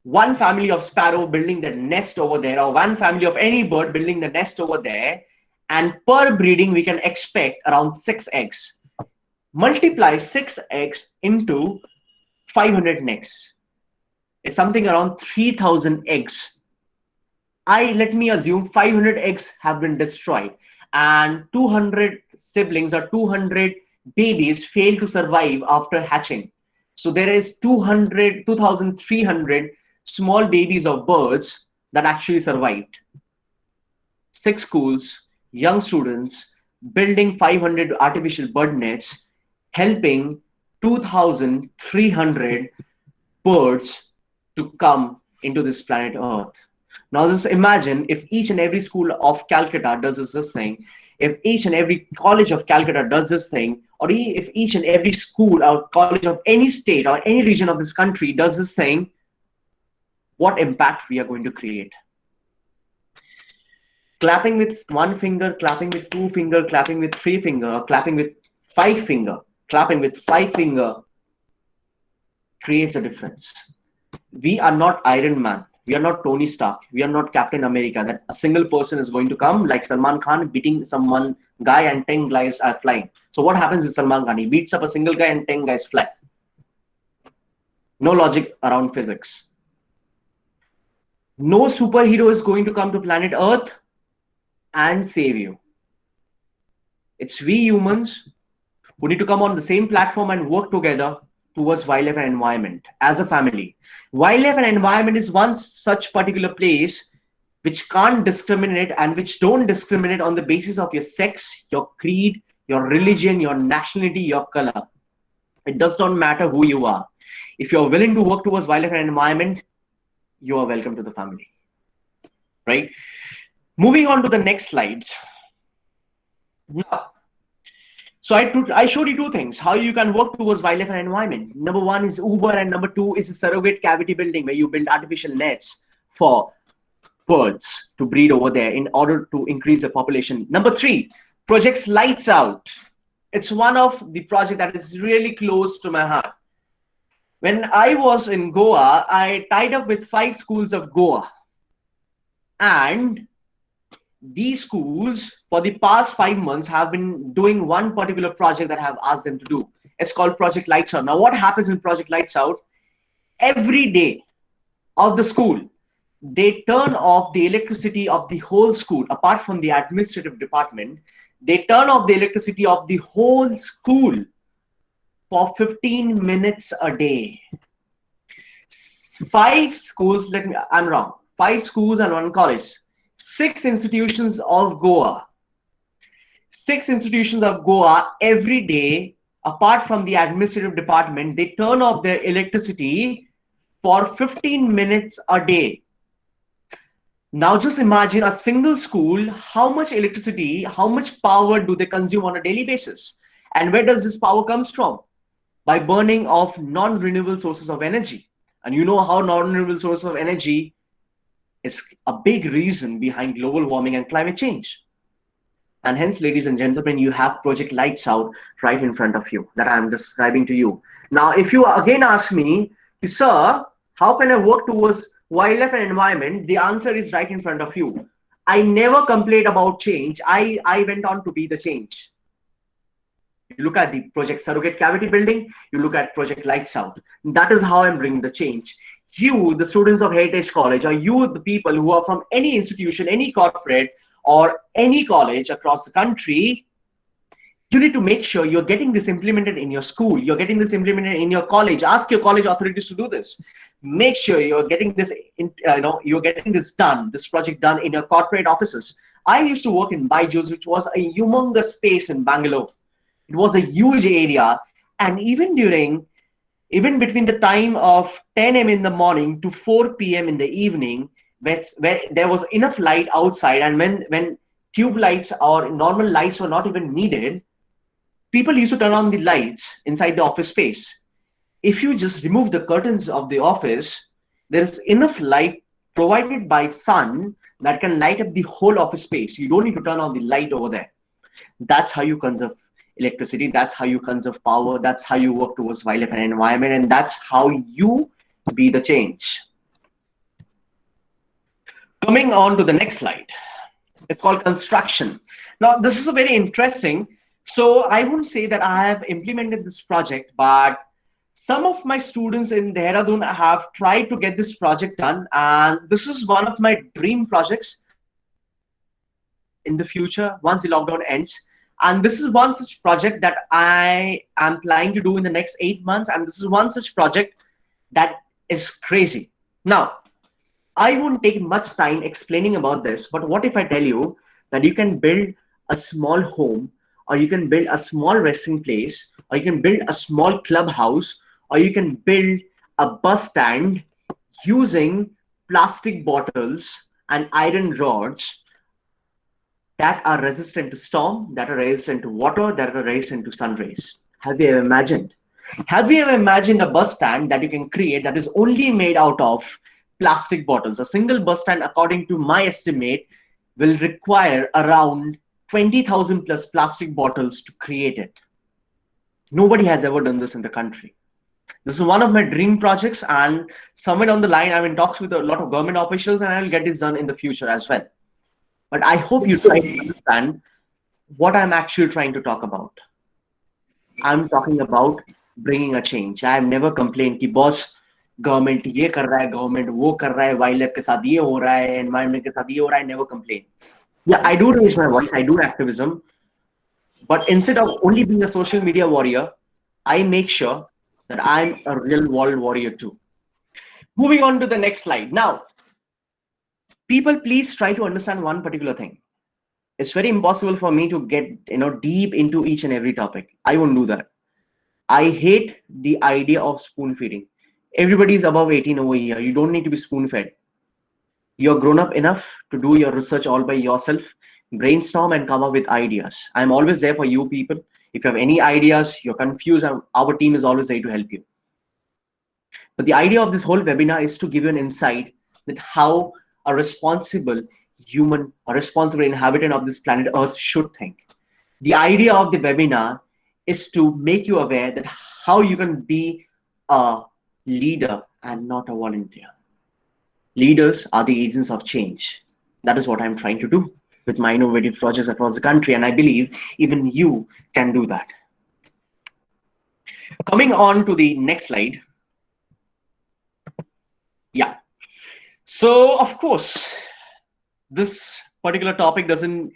One family of sparrow building the nest over there, or one family of any bird building the nest over there. And per breeding, we can expect around 6 eggs. Multiply 6 eggs into 500 nests. It's something around 3,000 eggs. Let me assume 500 eggs have been destroyed, and 200 siblings or 200 babies fail to survive after hatching. So there is 200, 2,300 small babies of birds that actually survived. 6 schools, young students, building 500 artificial bird nets, helping 2,300 birds to come into this planet Earth. Now, just imagine if each and every school of Calcutta does this thing, if each and every college of Calcutta does this thing, or if each and every school or college of any state or any region of this country does this thing, what impact we are going to create. Clapping with one finger, clapping with two finger, clapping with three finger, or clapping with five finger, clapping with five finger creates a difference. We are not Iron Man. We are not Tony Stark. We are not Captain America. That a single person is going to come like Salman Khan beating someone guy and 10 guys are flying. So what happens with Salman Khan? He beats up a single guy and 10 guys fly. No logic around physics. No superhero is going to come to planet Earth and save you. It's we humans who need to come on the same platform and work together towards wildlife and environment as a family. Wildlife and environment is one such particular place which can't discriminate and which don't discriminate on the basis of your sex, your creed, your religion, your nationality, your color. It does not matter who you are. If you're willing to work towards wildlife and environment, you are welcome to the family, right? Moving on to the next slide. Now, so I showed you two things, how you can work towards wildlife and environment. Number one is Uber and number two is a surrogate cavity building where you build artificial nets for birds to breed over there in order to increase the population. Number three, projects Lights Out. It's one of the projects that is really close to my heart. When I was in Goa, I tied up with 5 schools of Goa. And these schools for the past 5 months have been doing one particular project that I have asked them to do. It's called Project Lights Out. Now what happens in Project Lights Out? Every day of the school, they turn off the electricity of the whole school. Apart from the administrative department, they turn off the electricity of the whole school for 15 minutes a day. 5 schools, I'm wrong, 5 schools and 1 college. 6 institutions of Goa. 6 institutions of Goa every day, apart from the administrative department, they turn off their electricity for 15 minutes a day. Now just imagine a single school, how much electricity, how much power do they consume on a daily basis? And where does this power comes from? By burning of non-renewable sources of energy. And you know how non-renewable sources of energy is a big reason behind global warming and climate change. And hence, ladies and gentlemen, you have Project Lights Out right in front of you that I'm describing to you. Now, if you again ask me, sir, how can I work towards wildlife and environment? The answer is right in front of you. I never complained about change. I went on to be the change. You look at the Project Surrogate Cavity Building, you look at Project Lights Out. That is how I'm bringing the change. You, the students of Heritage College, or you, the people who are from any institution, any corporate, or any college across the country, you need to make sure you're getting this implemented in your school, you're getting this implemented in your college. Ask your college authorities to do this. Make sure you're getting this, you're getting this done, this project done in your corporate offices. I used to work in Byju's, which was a humongous space in Bangalore. It was a huge area, and even between the time of 10 a.m. in the morning to 4 p.m. in the evening, where there was enough light outside, and when tube lights or normal lights were not even needed, people used to turn on the lights inside the office space. If you just remove the curtains of the office, there is enough light provided by sun that can light up the whole office space. You don't need to turn on the light over there. That's how you conserve electricity. That's how you conserve power. That's how you work towards wildlife and environment, and that's how you be the change. Coming on to the next slide, it's called construction. Now this is a very interesting, so I wouldn't say that I have implemented this project, but some of my students in Dehradun have tried to get this project done, and this is one of my dream projects in the future once the lockdown ends. And this is one such project that I am planning to do in the next 8 months. And this is one such project that is crazy. Now, I won't take much time explaining about this, but what if I tell you that you can build a small home, or you can build a small resting place, or you can build a small clubhouse, or you can build a bus stand using plastic bottles and iron rods that are resistant to storm, that are resistant to water, that are resistant to sun rays. Have you ever imagined? Have you ever imagined a bus stand that you can create that is only made out of plastic bottles? A single bus stand, according to my estimate, will require around 20,000 plus plastic bottles to create it. Nobody has ever done this in the country. This is one of my dream projects, and somewhere down the line, I'm in talks with a lot of government officials, and I will get this done in the future as well. But I hope you try to understand what I'm actually trying to talk about. I'm talking about bringing a change. I have never complained कि boss government ये कर रहा है, government वो कर रहा है, wildlife के साथ ये हो रहा है, environment के साथ ये हो रहा है. I never complain. Yeah, I do raise my voice. I do activism. But instead of only being a social media warrior, I make sure that I'm a real world warrior too. Moving on to the next slide. Now, people, please try to understand one particular thing. It's very impossible for me to get deep into each and every topic. I won't do that. I hate the idea of spoon feeding. Everybody is above 18 over here. You don't need to be spoon fed. You're grown up enough to do your research all by yourself, brainstorm and come up with ideas. I'm always there for you people. If you have any ideas, you're confused, our team is always there to help you. But the idea of this whole webinar is to give you an insight that how a responsible human, a responsible inhabitant of this planet Earth should think. The idea of the webinar is to make you aware that how you can be a leader and not a volunteer. Leaders are the agents of change. That is what I'm trying to do with my innovative projects across the country, and I believe even you can do that. Coming on to the next slide. Yeah. So, of course, this particular topic doesn't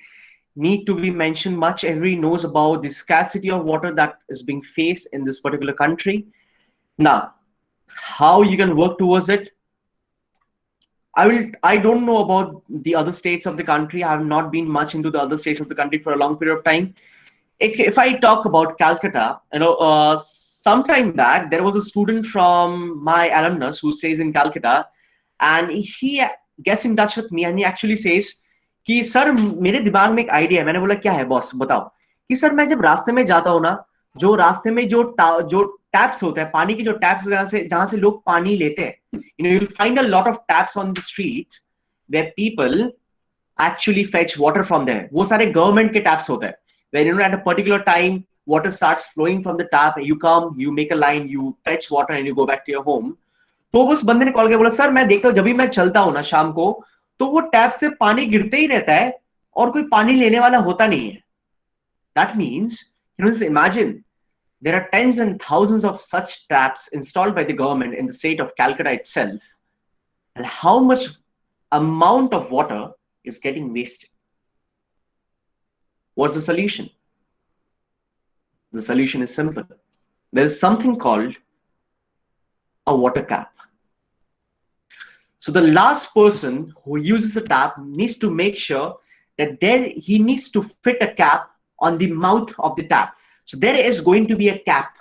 need to be mentioned much. Everybody knows about the scarcity of water that is being faced in this particular country. Now, how you can work towards it? I don't know about the other states of the country. I have not been much into the other states of the country for a long period of time. If I talk about Calcutta, sometime back, there was a student from my alumnus who stays in Calcutta, and he gets in touch with me and he actually says कि sir मेरे दिमाग में एक idea है. मैंने बोला क्या है बॉस बताओ. कि सर मैं जब रास्ते में जाता हूँ ना, जो रास्ते में जो टैप्स होते हैं, पानी की जो टैप्स जहाँ से लोग पानी लेते हैं, you'll find a lot of taps on the street where people actually fetch water from there. वो सारे गवर्नमेंट के टैप्स होते हैं, where at a particular time water starts flowing from the tap, you come, you make a line, you fetch water and you go back to your home. तो उस बंदे ने call किया, बोला सर मैं देखता हूँ जब भी मैं चलता हूँ ना शाम को, तो वो टैप से पानी गिरते ही रहता है और कोई पानी लेने वाला होता नहीं है. That means, just imagine, there are tens and thousands of such taps installed by the government in the state of Calcutta itself, and how much amount of water is getting wasted. What's the solution? The solution is simple. There is something called a water cap. So the last person who uses the tap needs to make sure that he needs to fit a cap on the mouth of the tap. So there is going to be a cap,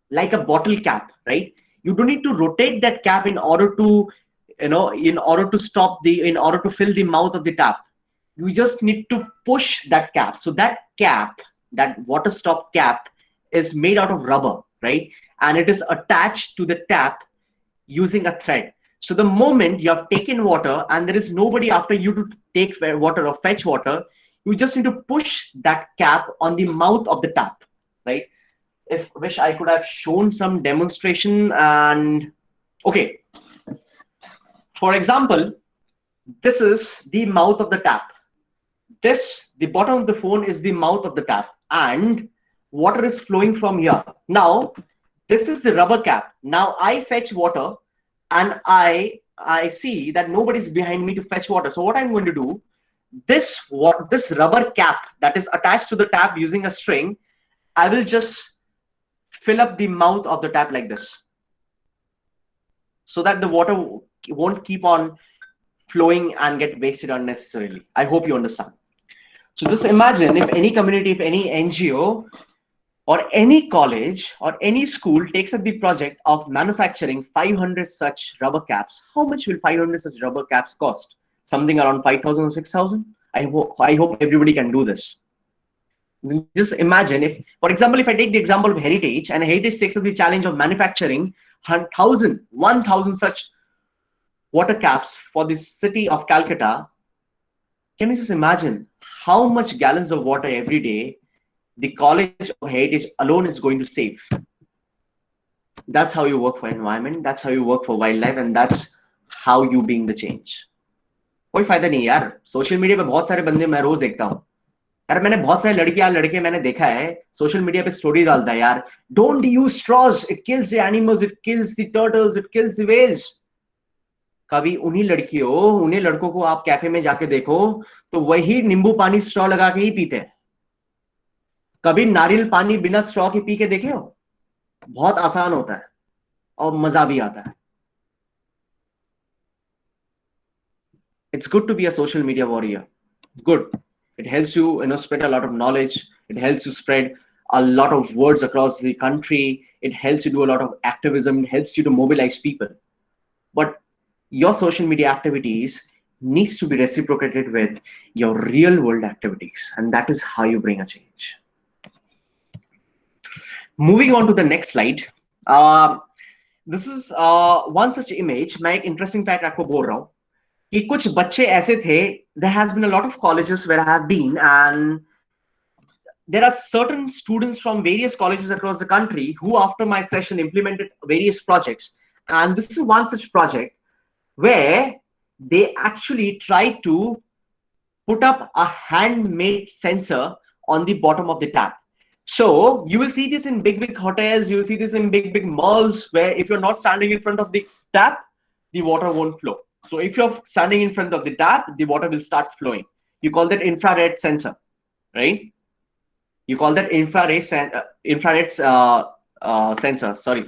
like a bottle cap, right? You don't need to rotate that cap in order to, in order to fill the mouth of the tap. You just need to push that cap. So that cap, that water stop cap, is made out of rubber, right? And it is attached to the tap using a thread. So the moment you have taken water and there is nobody after you to take water or fetch water, you just need to push that cap on the mouth of the tap, right? Wish I could have shown some demonstration. And okay, for example, this is the mouth of the tap. The bottom of the phone is the mouth of the tap, and water is flowing from here. Now, this is the rubber cap. Now I fetch water and I see that nobody's behind me to fetch water. So what I'm going to do, this rubber cap that is attached to the tap using a string, I will just fill up the mouth of the tap like this, so that the water won't keep on flowing and get wasted unnecessarily. I hope you understand. So just imagine if any community, if any NGO or any college or any school takes up the project of manufacturing 500 such rubber caps, how much will 500 such rubber caps cost? Something around 5,000 or 6,000? I hope everybody can do this. Just imagine if, for example, if I take the example of Heritage, and Heritage takes up the challenge of manufacturing 1,000 such water caps for the city of Calcutta. Can you just imagine how much gallons of water every day the College of Heritage alone is going to save? That's how you work for environment, that's how you work for wildlife, and that's how you being the change. कोई फायदा नहीं यार, social media पे बहुत सारे बंदे मैं रोज देखता हूँ यार, मैंने बहुत सारे लड़के मैंने देखा है सोशल मीडिया पे स्टोरी डालता है यार, don't use straws, it kills the animals, it kills the turtles, it kills the whales. कभी उन्हीं लड़कों को आप कैफे में जाके देखो तो वही नींबू पानी स्ट्रॉ लगा के ही पीते हैं। कभी नारियल पानी बिना स्ट्रॉ के पी के देखे हो? बहुत आसान होता है और मजा भी आता है। It's good to be a social media warrior. Good. It helps you, spread a lot of knowledge. It helps you spread a lot of words across the country. It helps you do a lot of activism. It helps you to mobilize people. But your social media activities needs to be reciprocated with your real world activities. And that is how you bring a change. Moving on to the next slide. This is one such image. मैं एक interesting fact आपको बोल रहा हूँ कि कुछ बच्चे ऐसे थे, there has been a lot of colleges where I have been, and there are certain students from various colleges across the country who after my session implemented various projects. And this is one such project where they actually tried to put up a handmade sensor on the bottom of the tap. So you will see this in big hotels, you will see this in big malls, where if you're not standing in front of the tap, the water won't flow. So if you're standing in front of the tap, the water will start flowing. You call that infrared sensor, right? You call that infrared sensor. Sorry,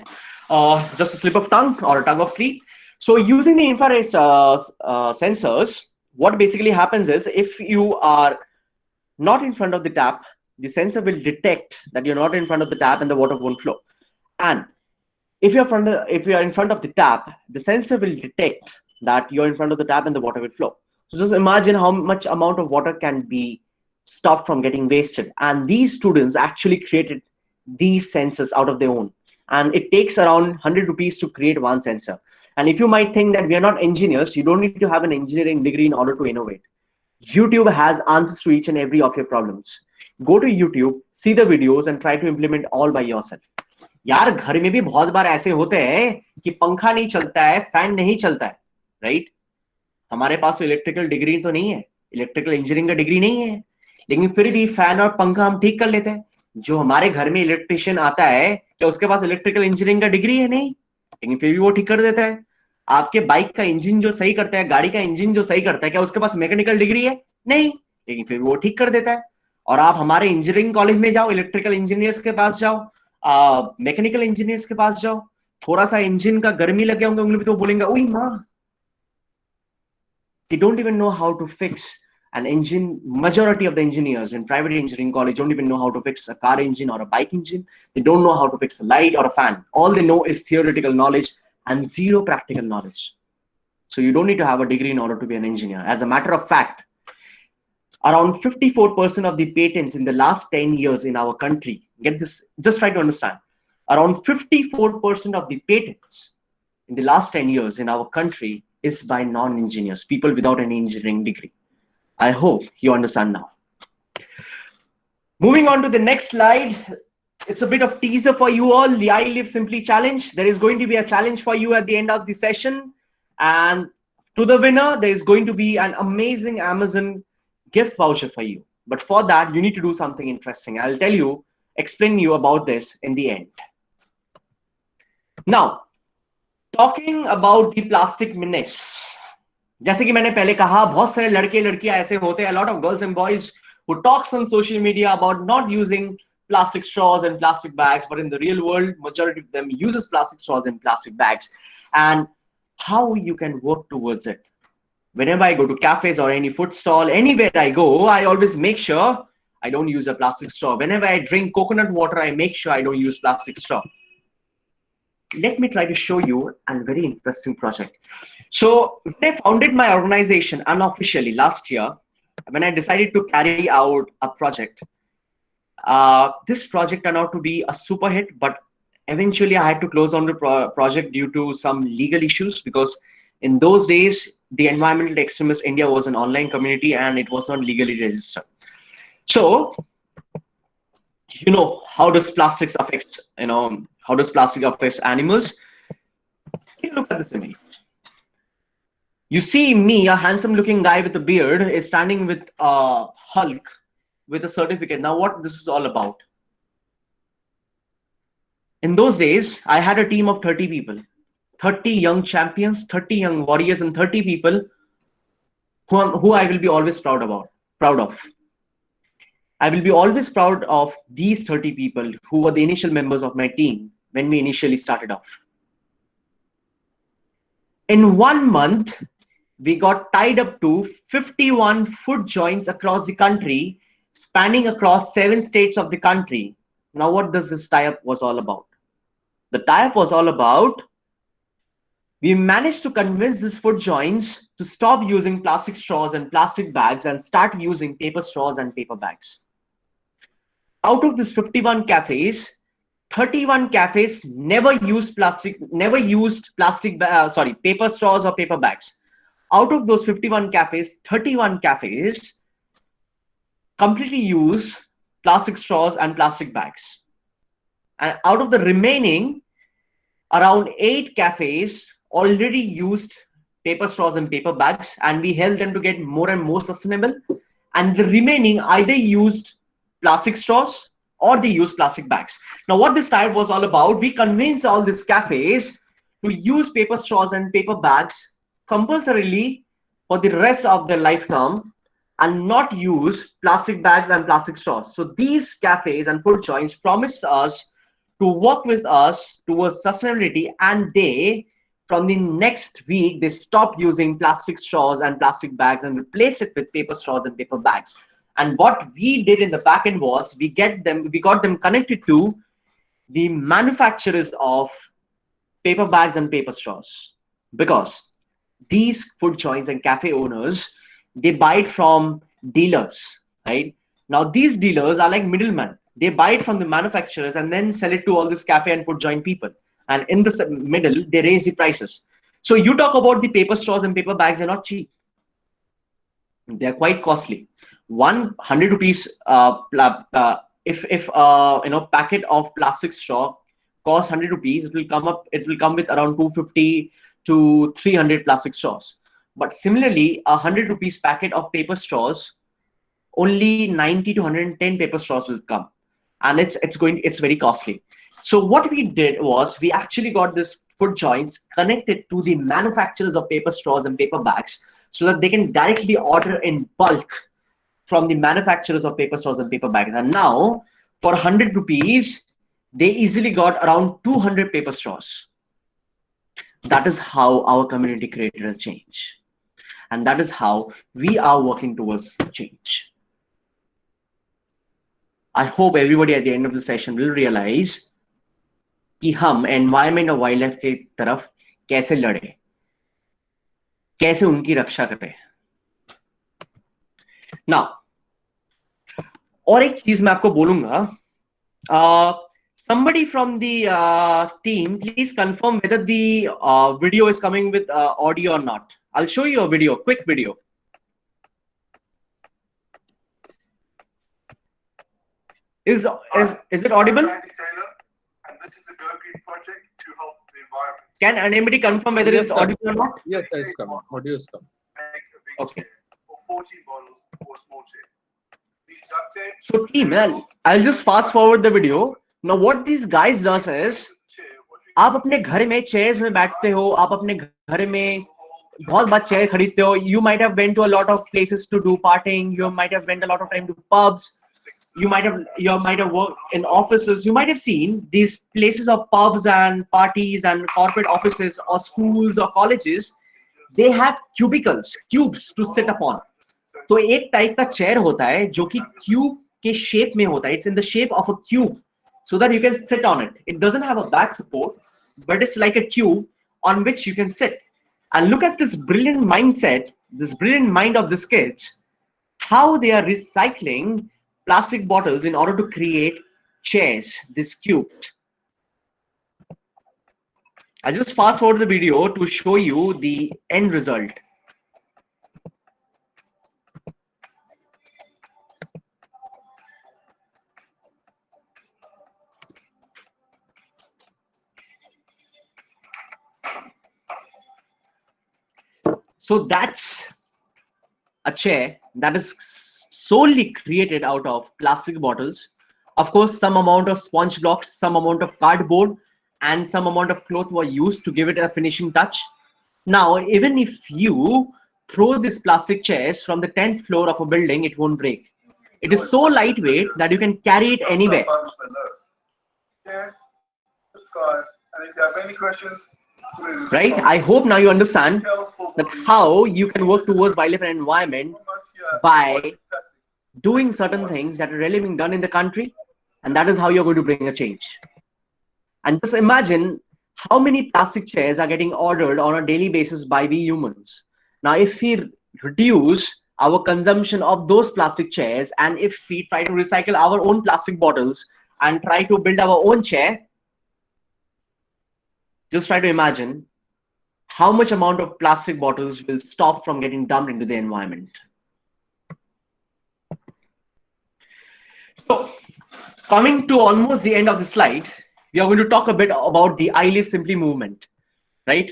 just a slip of tongue or a tongue of sleep. So using the infrared sensors, what basically happens is if you are not in front of the tap, the sensor will detect that you're not in front of the tap and the water won't flow. And if you are in front of the tap, the sensor will detect that you're in front of the tap and the water will flow. So just imagine how much amount of water can be stopped from getting wasted. And these students actually created these sensors out of their own. And it takes around 100 rupees to create one sensor. And if you might think that we are not engineers, you don't need to have an engineering degree in order to innovate. YouTube has answers to each and every of your problems. Go to YouTube, see the videos and try to implement all by yourself. यार घर में भी बहुत बार ऐसे होते हैं कि पंखा नहीं चलता है, फैन नहीं चलता है, राइट? हमारे पास इलेक्ट्रिकल डिग्री तो नहीं है, इलेक्ट्रिकल इंजीनियरिंग का डिग्री नहीं है, लेकिन फिर भी फैन और पंखा हम ठीक कर लेते हैं। जो हमारे घर में इलेक्ट्रिशियन आता है, क्या उसके पास इलेक्ट्रिकल इंजीनियरिंग का डिग्री है? नहीं, लेकिन फिर भी वो ठीक कर देता है। आपके बाइक का इंजन जो सही करता है, गाड़ी का इंजन जो सही करता है, क्या उसके पास मैकेनिकल डिग्री है? नहीं, लेकिन फिर वो ठीक कर देता है। और आप हमारे इंजीनियरिंग कॉलेज में जाओ, इलेक्ट्रिकल इंजीनियर्स के पास जाओ, मैकेनिकल इंजीनियर्स के पास जाओ, थोड़ा सा इंजन का गर्मी लग गया उंगली में तो बोलेंगे ओई माँ। They don't even know how to fix an engine. Majority of the engineers in private engineering college don't even know how to fix a car engine or a bike engine. They don't know how to fix a light or a fan. All they know is theoretical knowledge and zero practical knowledge. So you don't need to have a degree in order to be an engineer. As a matter of fact, around 54% of the patents in the last 10 years in our country, get this, just try to understand, around 54% of the patents in the last 10 years in our country is by non-engineers, people without any engineering degree. I hope you understand now. Moving on to the next slide, it's a bit of teaser for you all, the I Live Simply Challenge. There is going to be a challenge for you at the end of the session. And to the winner, there is going to be an amazing Amazon gift voucher for you. But for that, you need to do something interesting. I'll explain you about this in the end. Now, talking about the plastic menace, जैसे कि मैंने पहले कहा, बहुत सारे लड़के लड़कियां ऐसे होते हैं, a lot of girls and boys who talks on social media about not using plastic straws and plastic bags, but in the real world, majority of them uses plastic straws and plastic bags. And how you can work towards it. Whenever I go to cafes or any food stall, anywhere I go, I always make sure I don't use a plastic straw. Whenever I drink coconut water, I make sure I don't use plastic straw. Let me try to show you a very interesting project. So when I founded my organization unofficially last year, when I decided to carry out a project, this project turned out to be a super hit, but eventually I had to close on the project due to some legal issues, because in those days the environmental extremist India was an online community and it was not legally registered. So you know, how does plastics affect, how does plastic affect animals? Take a look at this image. You see me, a handsome looking guy with a beard, is standing with a Hulk with a certificate. Now what this is all about? In those days, I had a team of 30 people, 30 young champions, 30 young warriors, and 30 people who I will be always proud of. I will be always proud of these 30 people who were the initial members of my team when we initially started off. In 1 month, we got tied up to 51 food joints across the country, spanning across 7 states of the country. Now, what does this tie-up was all about? The tie-up was all about, we managed to convince these food joints to stop using plastic straws and plastic bags and start using paper straws and paper bags. Out of these 51 cafes, 31 cafes never used paper straws or paper bags. Out of those 51 cafes, 31 cafes completely use plastic straws and plastic bags. And out of the remaining, around 8 cafes already used paper straws and paper bags, and we helped them to get more and more sustainable. And the remaining either used plastic straws or they use plastic bags. Now, what this type was all about, we convinced all these cafes to use paper straws and paper bags compulsorily for the rest of their lifetime and not use plastic bags and plastic straws. So these cafes and food joints promised us to work with us towards sustainability, and they, from the next week, they stopped using plastic straws and plastic bags and replaced it with paper straws and paper bags. And what we did in the back end was we got them connected to the manufacturers of paper bags and paper straws, because these food joints and cafe owners, they buy it from dealers, right? Now these dealers are like middlemen. They buy it from the manufacturers and then sell it to all this cafe and food joint people. And in the middle, they raise the prices. So you talk about the paper straws and paper bags, they're not cheap. They're quite costly. 100 rupees if packet of plastic straw costs 100 rupees, it will come with around 250 to 300 plastic straws. But similarly, 100 rupees packet of paper straws, only 90 to 110 paper straws will come, and it's very costly. So what we did was we actually got this food joints connected to the manufacturers of paper straws and paper bags, so that they can directly order in bulk from the manufacturers of paper straws and paper bags. And now for 100 rupees, they easily got around 200 paper straws. That is how our community created a change. And that is how we are working towards change. I hope everybody at the end of the session will realize कि हम environment और wildlife के तरफ कैसे लड़े, कैसे उनकी रक्षा करें. Now, और एक चीज मैं आपको बोलूंगा, somebody from the team, please confirm whether the video is coming with audio or not. I'll show you a video, quick video. Is it audible? And this is a Go Green project to help the environment. Can anybody confirm whether it's audible or not? Yes, that is coming. Audio is coming. Make a big Okay. chair or 14 bottles or a small chair. These duct tape. So team, I'll just fast forward the video. Now what these guys does is, आप अपने घर में chairs में बैठते हो, आप अपने घर में बहुत बार chair खरीदते हो, you might have went to a lot of places to do partying, you might have spent a lot of time to pubs, you might have worked in offices, you might have seen these places of pubs and parties and corporate offices or schools or colleges, they have cubes to sit upon. तो एक type का chair होता है जो कि cube के shape में होता है. It's in the shape of a cube so that you can sit on it. It doesn't have a back support, but it's like a cube on which you can sit. And look at this brilliant mindset, this brilliant mind of these kids, how they are recycling plastic bottles in order to create chairs, this cube. I'll just fast forward the video to show you the end result. So that's a chair that is solely created out of plastic bottles. Of course, some amount of sponge blocks, some amount of cardboard, and some amount of cloth were used to give it a finishing touch. Now, even if you throw these plastic chairs from the 10th floor of a building, it won't break. It is so lightweight that you can carry it anywhere. Yeah, Scott. And if you have any questions, please. Right? I hope now you understand that how you can work towards wildlife and environment by doing certain things that are really being done in the country, and that is how you're going to bring a change. And just imagine how many plastic chairs are getting ordered on a daily basis by we humans. Now, if we reduce our consumption of those plastic chairs, and if we try to recycle our own plastic bottles and try to build our own chair, just try to imagine how much amount of plastic bottles will stop from getting dumped into the environment. So, coming to almost the end of the slide, we are going to talk a bit about the I Live Simply movement, right?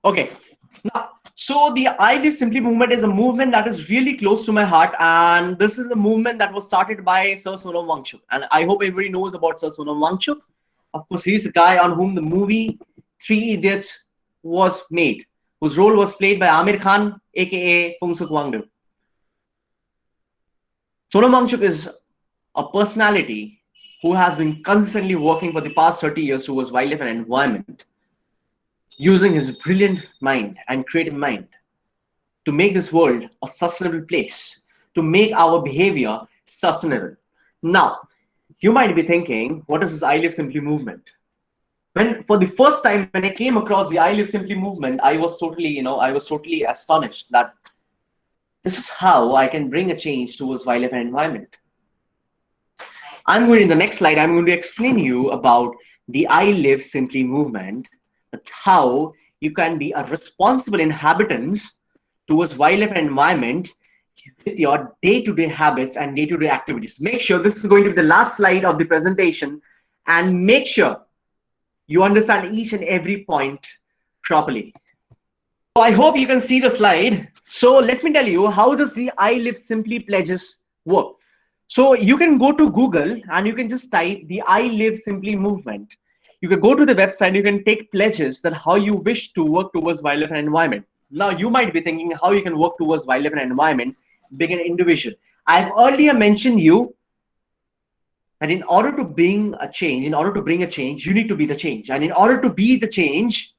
Okay. Now, so the I Live Simply movement is a movement that is really close to my heart, and this is a movement that was started by Sir Sonam Wangchuk, and I hope everybody knows about Sir Sonam Wangchuk. Of course, he's the guy on whom the movie Three Idiots was made, whose role was played by Amir Khan, aka Phuntsuk Wangdo. Sonam Wangchuk is a personality who has been consistently working for the past 30 years towards wildlife and environment, using his brilliant mind and creative mind to make this world a sustainable place, to make our behavior sustainable. Now, you might be thinking, what is this I Live Simply movement? When for the first time, when I came across the I Live Simply movement, I was totally astonished that this is how I can bring a change towards wildlife and environment. In the next slide, I'm going to explain you about the I Live Simply movement, how you can be a responsible inhabitant towards wildlife and environment with your day-to-day habits and day-to-day activities. Make sure this is going to be the last slide of the presentation, and make sure you understand each and every point properly. So I hope you can see the slide. So let me tell you, how does the I Live Simply pledges work? So you can go to Google and you can just type the I Live Simply movement. You can go to the website, you can take pledges that how you wish to work towards wildlife and environment. Now you might be thinking how you can work towards wildlife and environment being an individual. I've earlier mentioned you that in order to bring a change, you need to be the change. And in order to be the change,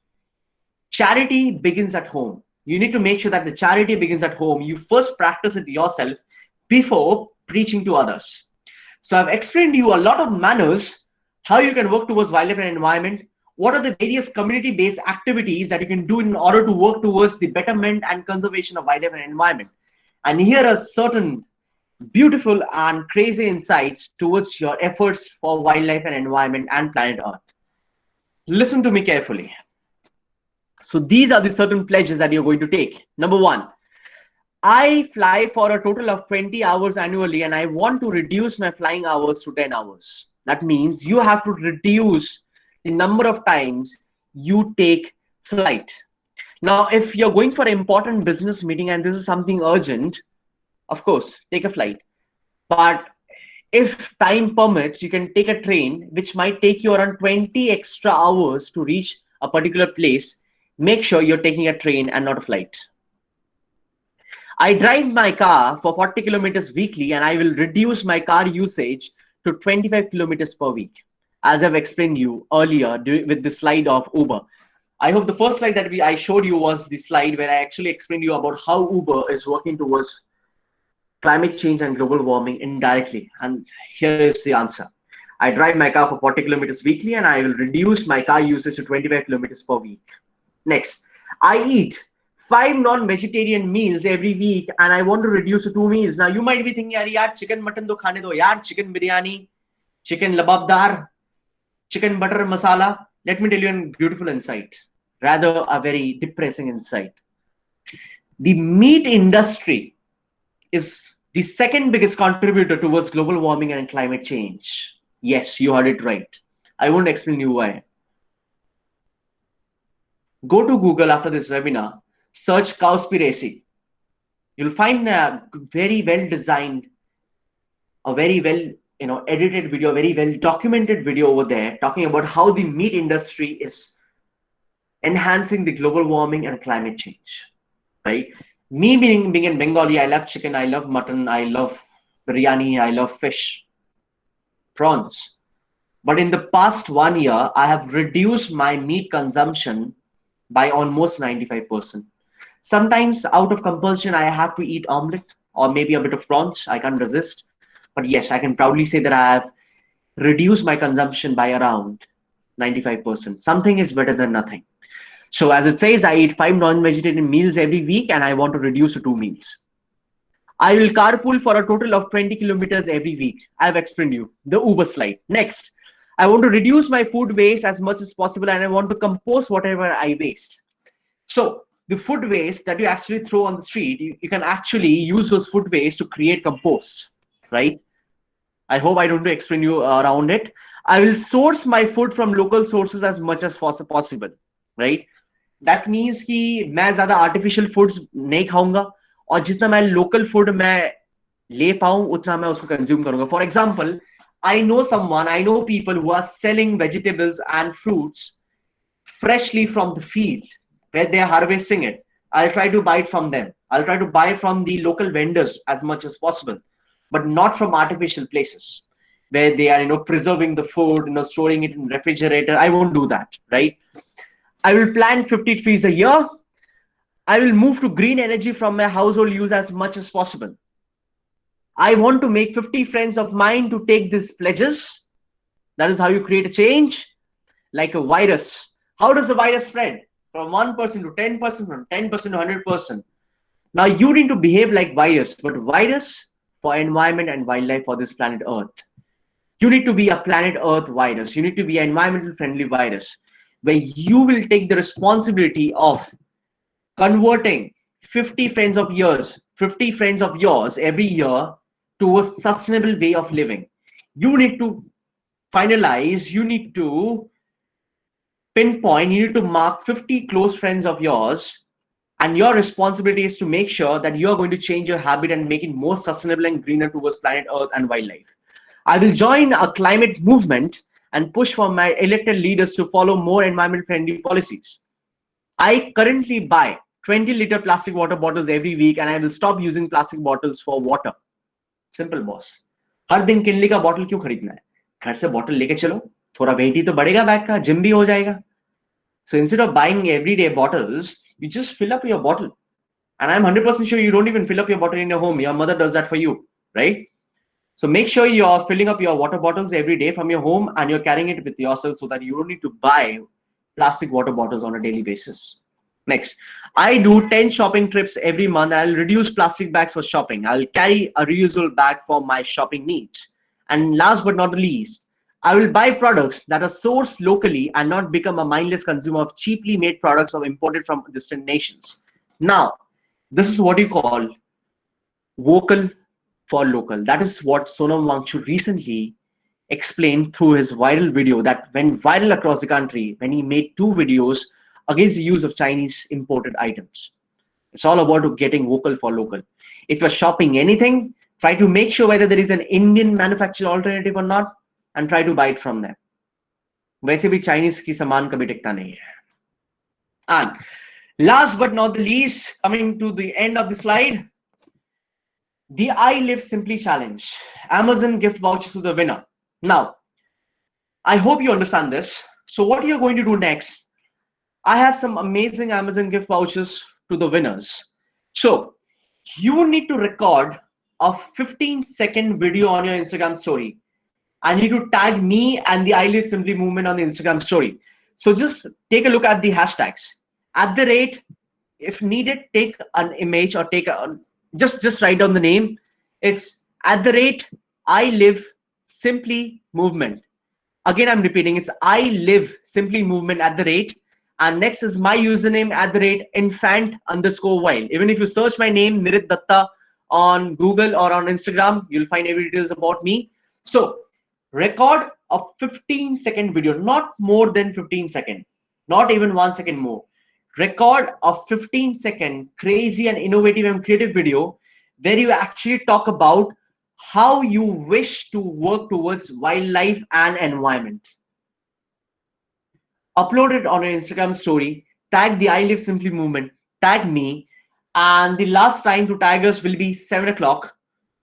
charity begins at home. You need to make sure that the charity begins at home. You first practice it yourself before preaching to others. So I've explained to you a lot of manners, how you can work towards wildlife and environment, what are the various community-based activities that you can do in order to work towards the betterment and conservation of wildlife and environment. And here are certain beautiful and crazy insights towards your efforts for wildlife and environment and planet Earth. Listen to me carefully. So these are the certain pledges that you're going to take. Number one, I fly for a total of 20 hours annually, and I want to reduce my flying hours to 10 hours. That means you have to reduce the number of times you take flight. Now, if you're going for an important business meeting and this is something urgent, of course, take a flight. But if time permits, you can take a train, which might take you around 20 extra hours to reach a particular place, make sure you're taking a train and not a flight. I drive my car for 40 kilometers weekly, and I will reduce my car usage to 25 kilometers per week, as I've explained you earlier with the slide of Uber. I hope the first slide that I showed you was the slide where I actually explained you about how Uber is working towards climate change and global warming indirectly. And here is the answer. I drive my car for 40 kilometers weekly, and I will reduce my car usage to 25 kilometers per week. Next, I eat 5 non-vegetarian meals every week, and I want to reduce to 2 meals. Now you might be thinking, yaar, chicken mutton do khane do, yaar, chicken biryani, chicken lababdar, chicken butter masala. Let me tell you a beautiful insight, rather a very depressing insight. The meat industry is the second biggest contributor towards global warming and climate change. Yes, you heard it right. I won't explain you why. Go to Google after this webinar, search Cowspiracy. You'll find a very well designed, a very well edited video, a very well documented video over there talking about how the meat industry is enhancing the global warming and climate change. Right? Me being in Bengali, I love chicken, I love mutton, I love biryani, I love fish, prawns. But in the past 1 year, I have reduced my meat consumption by almost 95%. Sometimes out of compulsion, I have to eat omelette or maybe a bit of prawns. I can't resist. But yes, I can proudly say that I have reduced my consumption by around 95%. Something is better than nothing. So as it says, I eat 5 non-vegetarian meals every week, and I want to reduce to 2 meals. I will carpool for a total of 20 kilometers every week. I've explained you the Uber slide. Next, I want to reduce my food waste as much as possible, and I want to compost whatever I waste. So the food waste that you actually throw on the street, you can actually use those food waste to create compost, right? I hope I don't have to explain you around it. I will source my food from local sources as much as possible, right? That means कि मैं ज़्यादा artificial foods नहीं खाऊंगा, और जितना मैं local food मैं ले पाऊं उतना मैं उसको consume करूंगा. For example, I know people who are selling vegetables and fruits freshly from the field where they are harvesting it. I'll try to buy it from them. I'll try to buy from the local vendors as much as possible, but not from artificial places where they are, preserving the food, storing it in refrigerator. I won't do that, right? I will plant 50 trees a year. I will move to green energy from my household use as much as possible. I want to make 50 friends of mine to take these pledges. That is how you create a change. Like a virus. How does the virus spread? From 1% to 10%, from 10% to 100%. Now you need to behave like virus, but virus for environment and wildlife for this planet Earth. You need to be a planet Earth virus. You need to be an environmental friendly virus, where you will take the responsibility of converting 50 friends of yours every year to a sustainable way of living. You need to finalize, you need to pinpoint, you need to mark 50 close friends of yours, and your responsibility is to make sure that you are going to change your habit and make it more sustainable and greener towards planet Earth and wildlife. I will join a climate movement and push for my elected leaders to follow more environment friendly policies. I currently buy 20-liter plastic water bottles every week, and I will stop using plastic bottles for water. Simple, boss. हर दिन Kinley का bottle क्यों खरीदना है? घर से bottle लेके चलो, थोड़ा वेट ही तो बढ़ेगा बैग का, जिम भी हो जाएगा. So instead of buying everyday bottles, you just fill up your bottle. And I'm 100% sure you don't even fill up your bottle in your home. Your mother does that for you, right? So make sure you're filling up your water bottles every day from your home, and you're carrying it with yourself so that you don't need to buy plastic water bottles on a daily basis. Next, I do 10 shopping trips every month. I'll reduce plastic bags for shopping. I'll carry a reusable bag for my shopping needs. And last but not the least, I will buy products that are sourced locally and not become a mindless consumer of cheaply made products or imported from distant nations. Now, this is what you call vocal for local. That is what Sonam Wangchu recently explained through his viral video that went viral across the country when he made 2 videos against the use of Chinese imported items. It's all about getting vocal for local. If you're shopping anything, try to make sure whether there is an Indian manufactured alternative or not, and try to buy it from them. वैसे भी Chinese की सामान कभी टिकता नहीं है. And last but not the least, coming to the end of the slide, the I Live Simply Challenge. Amazon gift vouchers to the winner. Now, I hope you understand this. So what you're going to do next, I have some amazing Amazon gift vouchers to the winners. So you need to record a 15-second video on your Instagram story. I need to tag me and the I Live Simply movement on the Instagram story. So just take a look at the hashtags. @ if needed, take an image or take a, just write down the name. It's @ I Live Simply movement. Again, I'm repeating, it's I Live Simply movement @ and next is my username @infant_wild. Even if you search my name Nirit Datta on Google or on Instagram, you'll find every details about me. So record a 15-second video, not more than 15 seconds, not even 1 second more. Record a 15-second crazy and innovative and creative video where you actually talk about how you wish to work towards wildlife and environment. Upload it on your Instagram story, tag the I Live Simply movement, tag me, and the last time to tag us will be 7 o'clock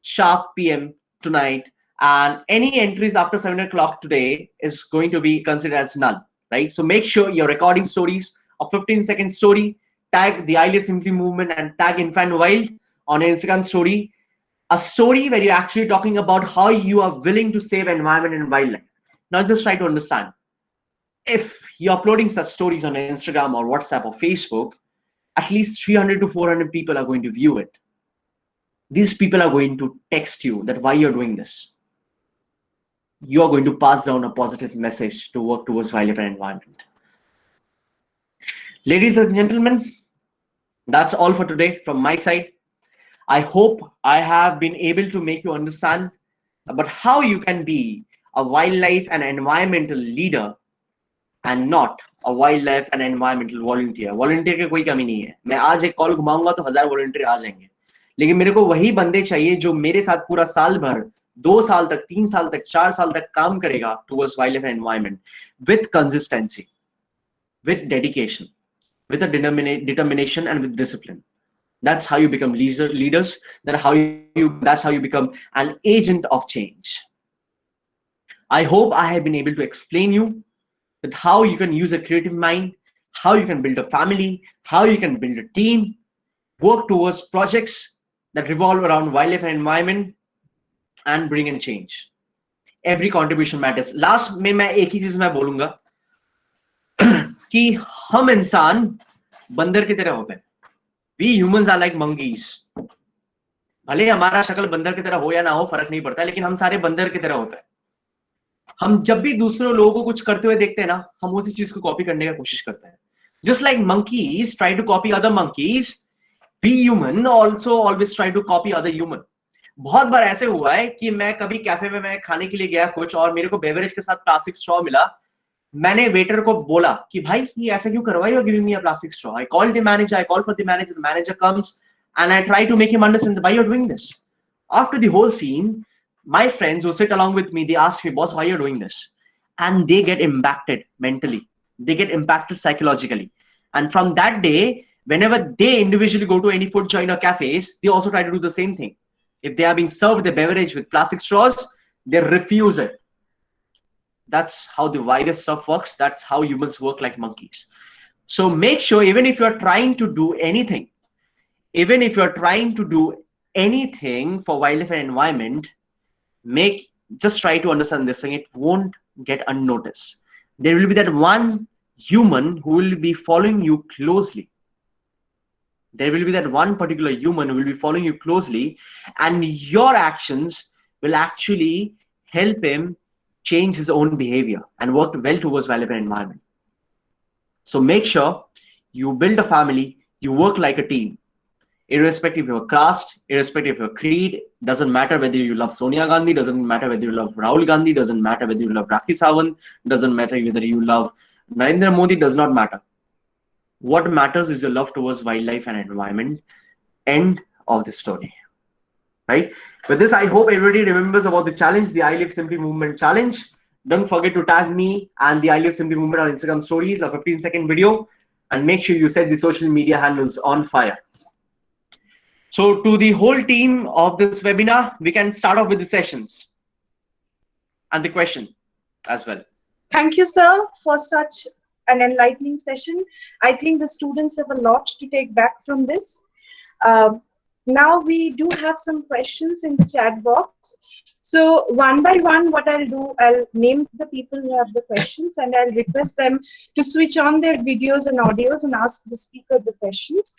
sharp PM tonight, and any entries after 7 o'clock today is going to be considered as null, right? So make sure you're recording stories, a 15-second story, tag the I Live Simply movement and tag Infant Wild on your Instagram story, a story where you're actually talking about how you are willing to save environment and wildlife. Now just try to understand. If you're uploading such stories on Instagram or WhatsApp or Facebook, at least 300 to 400 people are going to view it. These people are going to text you that why you're doing this. You're going to pass down a positive message to work towards wildlife and environment. Ladies and gentlemen, that's all for today from my side. I hope I have been able to make you understand about how you can be a wildlife and environmental leader and not a wildlife and environmental volunteer. Volunteer की कोई कमी नहीं है. मैं आज एक call घुमाऊंगा तो 1000 volunteer आ जाएंगे. लेकिन मेरे को वही बंदे चाहिए जो मेरे साथ पूरा साल भर, 2 साल तक, 3 साल तक, 4 साल तक काम करेगा towards wildlife and environment with consistency, with dedication, with a determination and with discipline. That's how you become leaders. That's how you become an agent of change. I hope I have been able to explain you that how you can use a creative mind, how you can build a family, how you can build a team, work towards projects that revolve around wildlife and environment, and bring in change. Every contribution matters. Last में मैं एक ही चीज मैं बोलूंगा कि हम इंसान बंदर की तरह होते हैं. We humans are like monkeys. भले हमारा शक्ल बंदर की तरह हो या ना हो फर्क नहीं पड़ता, लेकिन हम सारे बंदर की तरह होते हैं. हम जब भी दूसरे लोगों को कुछ करते हुए देखते हैं ना, हम उसी चीज को कॉपी करने की कोशिश करते हैं. Just like monkeys try to copy other monkeys, we human also always try to copy other human. बहुत बार ऐसे हुआ है कि मैं कभी कैफे में मैं खाने के लिए गया कुछ और मेरे को बेवरेज के साथ प्लास्टिक स्ट्रॉ मिला. मैंने वेटर को बोला कि भाई ये ऐसा क्यों करवाई, you are giving me a plastic straw. I call the manager, I call for the manager, the manager comes and I try to make him understand why you're doing this. After the whole scene, my friends who sit along with me, they ask me, boss, why you're doing this? And they get impacted mentally. They get impacted psychologically. And from that day, whenever they individually go to any food joint or cafes, they also try to do the same thing. If they are being served the beverage with plastic straws, they refuse it. That's how the virus stuff works. That's how humans work like monkeys. So make sure, even if you're trying to do anything, for wildlife and environment, just try to understand this thing. It won't get unnoticed. There will be that one human who will be following you closely. There will be that one particular human who will be following you closely, and your actions will actually help him change his own behavior and work well towards wildlife and environment. So make sure you build a family, you work like a team. Irrespective of your caste, irrespective of your creed, doesn't matter whether you love Sonia Gandhi, doesn't matter whether you love Rahul Gandhi, doesn't matter whether you love Rakhi Sawant, doesn't matter whether you love Narendra Modi, does not matter. What matters is your love towards wildlife and environment. End of the story. Right? With this, I hope everybody remembers about the challenge, the I Live Simply Movement challenge. Don't forget to tag me and the I Live Simply Movement on Instagram stories, a 15-second video. and make sure you set the social media handles on fire. So to the whole team of this webinar, we can start off with the sessions and the question as well. Thank you, sir, for such an enlightening session. I think the students have a lot to take back from this. Now we do have some questions in the chat box. So one by one, what I'll do, I'll name the people who have the questions and I'll request them to switch on their videos and audios and ask the speaker the questions.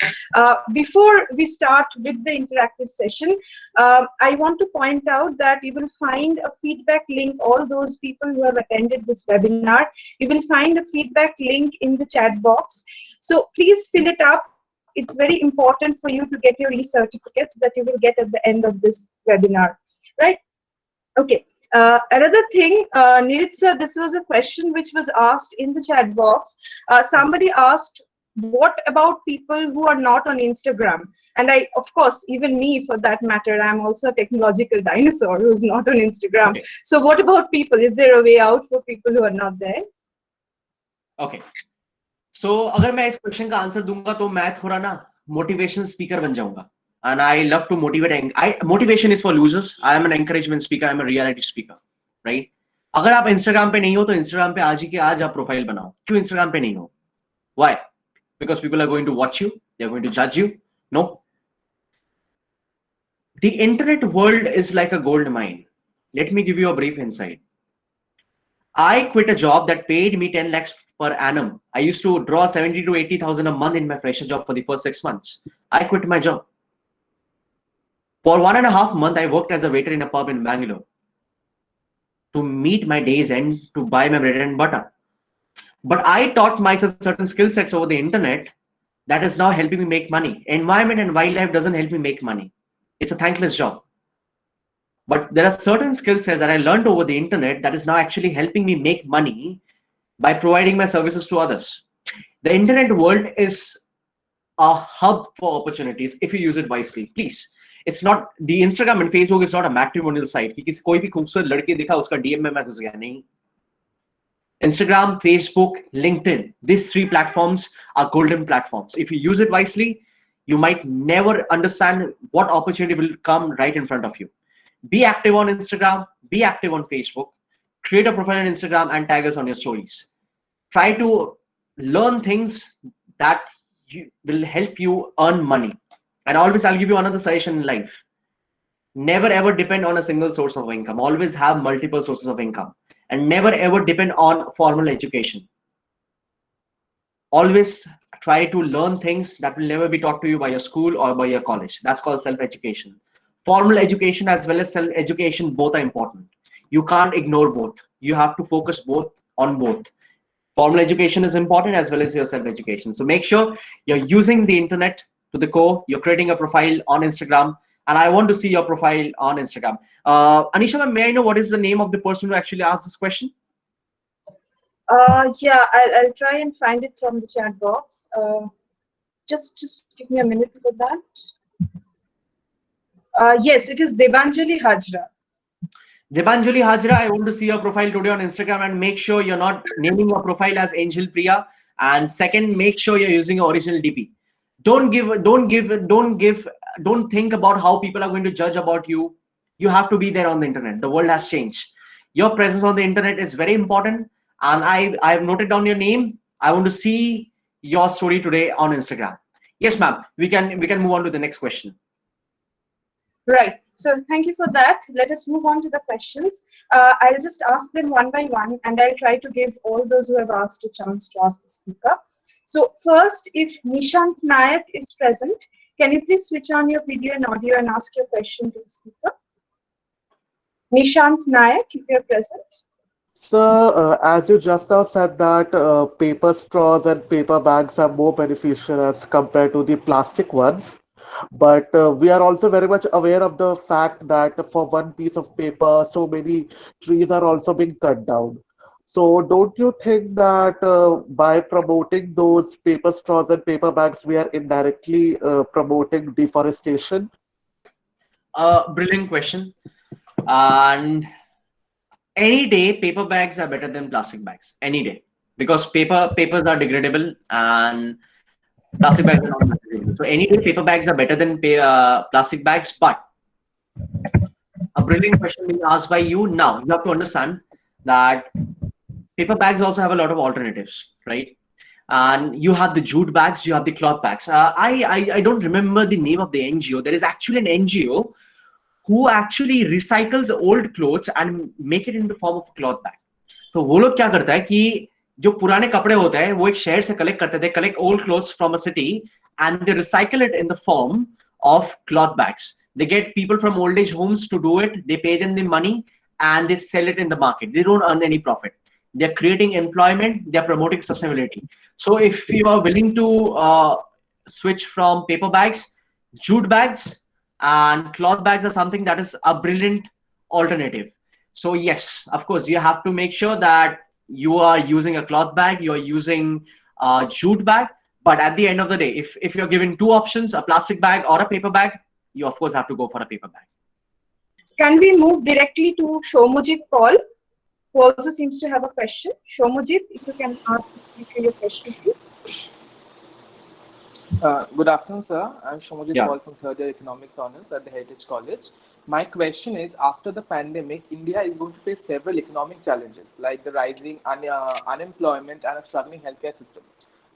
Before we start with the interactive session, I want to point out that you will find a feedback link, all those people who have attended this webinar, you will find a feedback link in the chat box. So please fill it up. It's very important for you to get your e-certificates that you will get at the end of this webinar, right? Okay. Another thing, Nirit sir, this was a question which was asked in the chat box. Somebody asked, what about people who are not on Instagram? And I, of course, even me for that matter, I'm also a technological dinosaur who's not on Instagram. Okay. So what about people? Is there a way out for people who are not there? Okay. So अगर मैं इस question का answer दूंगा तो मैं थोड़ा ना motivational speaker बन जाऊंगा. And I love to motivate. Motivation is for losers. I am an encouragement speaker. I am a reality speaker, right? अगर आप Instagram पे नहीं हो तो Instagram पे आज ही के आज आप प्रोफाइल बनाओ. क्यों Instagram पे नहीं हो? Why? Because people are going to watch you. They are going to judge you. No. The internet world is like a gold mine. Let me give you a brief insight. I quit a job that paid me 10 lakhs per annum. I used to draw 70 to 80,000 a month in my fresher job for the first 6 months. I quit my job. For 1.5 months, I worked as a waiter in a pub in Bangalore to meet my day's end, to buy my bread and butter. But I taught myself certain skill sets over the internet that is now helping me make money. Environment and wildlife doesn't help me make money. It's a thankless job. But there are certain skill sets that I learned over the internet that is now actually helping me make money by providing my services to others. The internet world is a hub for opportunities if you use it wisely. Please. It's not, the Instagram and Facebook is not a matrimonial site. Because कोई भी खूबसूरत लड़की दिखा उसका DM में मैं घुस गया नहीं. Instagram, Facebook, LinkedIn, these 3 platforms are golden platforms. If you use it wisely, you might never understand what opportunity will come right in front of you. Be active on Instagram, be active on Facebook, create a profile on Instagram and tag us on your stories. Try to learn things that will help you earn money. And always, I'll give you another suggestion in life. Never ever depend on a single source of income. Always have multiple sources of income. And never ever depend on formal education. Always try to learn things that will never be taught to you by your school or by your college. That's called self-education. Formal education as well as self-education, both are important. You can't ignore both. You have to focus on both. Formal education is important as well as your self-education. So make sure you're using the internet to the core. You're creating a profile on Instagram, and I want to see your profile on Instagram. Anisha, may I know what is the name of the person who actually asked this question? Yeah, I'll try and find it from the chat box. Just give me a minute for that. Yes, it is Debanjali Hajra. Debanjali Hajra, I want to see your profile today on Instagram, and make sure you're not naming your profile as Angel Priya. And second, make sure you're using your original DP. Don't think about how people are going to judge about you. You have to be there on the internet. The world has changed. Your presence on the internet is very important. And I have noted down your name. I want to see your story today on Instagram. Yes, ma'am. We can move on to the next question. Right. So thank you for that. Let us move on to the questions. I'll just ask them one by one, and I'll try to give all those who have asked a chance to ask the speaker. So first, if Nishant Nayak is present, can you please switch on your video and audio and ask your question to the speaker? Nishant Nayak, if you're present. So, as you just now said that paper straws and paper bags are more beneficial as compared to the plastic ones. But we are also very much aware of the fact that for one piece of paper, so many trees are also being cut down. So don't you think that by promoting those paper straws and paper bags, we are indirectly promoting deforestation? Brilliant question. And any day, paper bags are better than plastic bags. Any day. because papers are degradable and plastic bags are not degradable. So any day paper bags are better than plastic bags. But a brilliant question being asked by you now. You have to understand that paper bags also have a lot of alternatives, right? And you have the jute bags, you have the cloth bags. I don't remember the name of the NGO. There is actually an NGO who actually recycles old clothes and make it in the form of a cloth bag. तो वो लोग क्या करता है कि जो पुराने कपड़े होते हैं वो एक शहर से कलेक्ट करते थे, collect old clothes from a city and they recycle it in the form of cloth bags. They get people from old age homes to do it. They pay them the money and they sell it in the market. They don't earn any profit. They're creating employment. They're promoting sustainability. So if you are willing to switch from paper bags, jute bags and cloth bags are something that is a brilliant alternative. So yes, of course, you have to make sure that you are using a cloth bag, you are using a jute bag. But at the end of the day, if you're given two options, a plastic bag or a paper bag, you of course have to go for a paper bag. Can we move directly to Shomujit Paul, who also seems to have a question? Shomujit, if you can ask your question, please. Good afternoon, sir. I'm Shomujit Yeah. Paul from third year Economics Honors at the Heritage College. My question is, after the pandemic, India is going to face several economic challenges like the rising unemployment and a struggling healthcare system.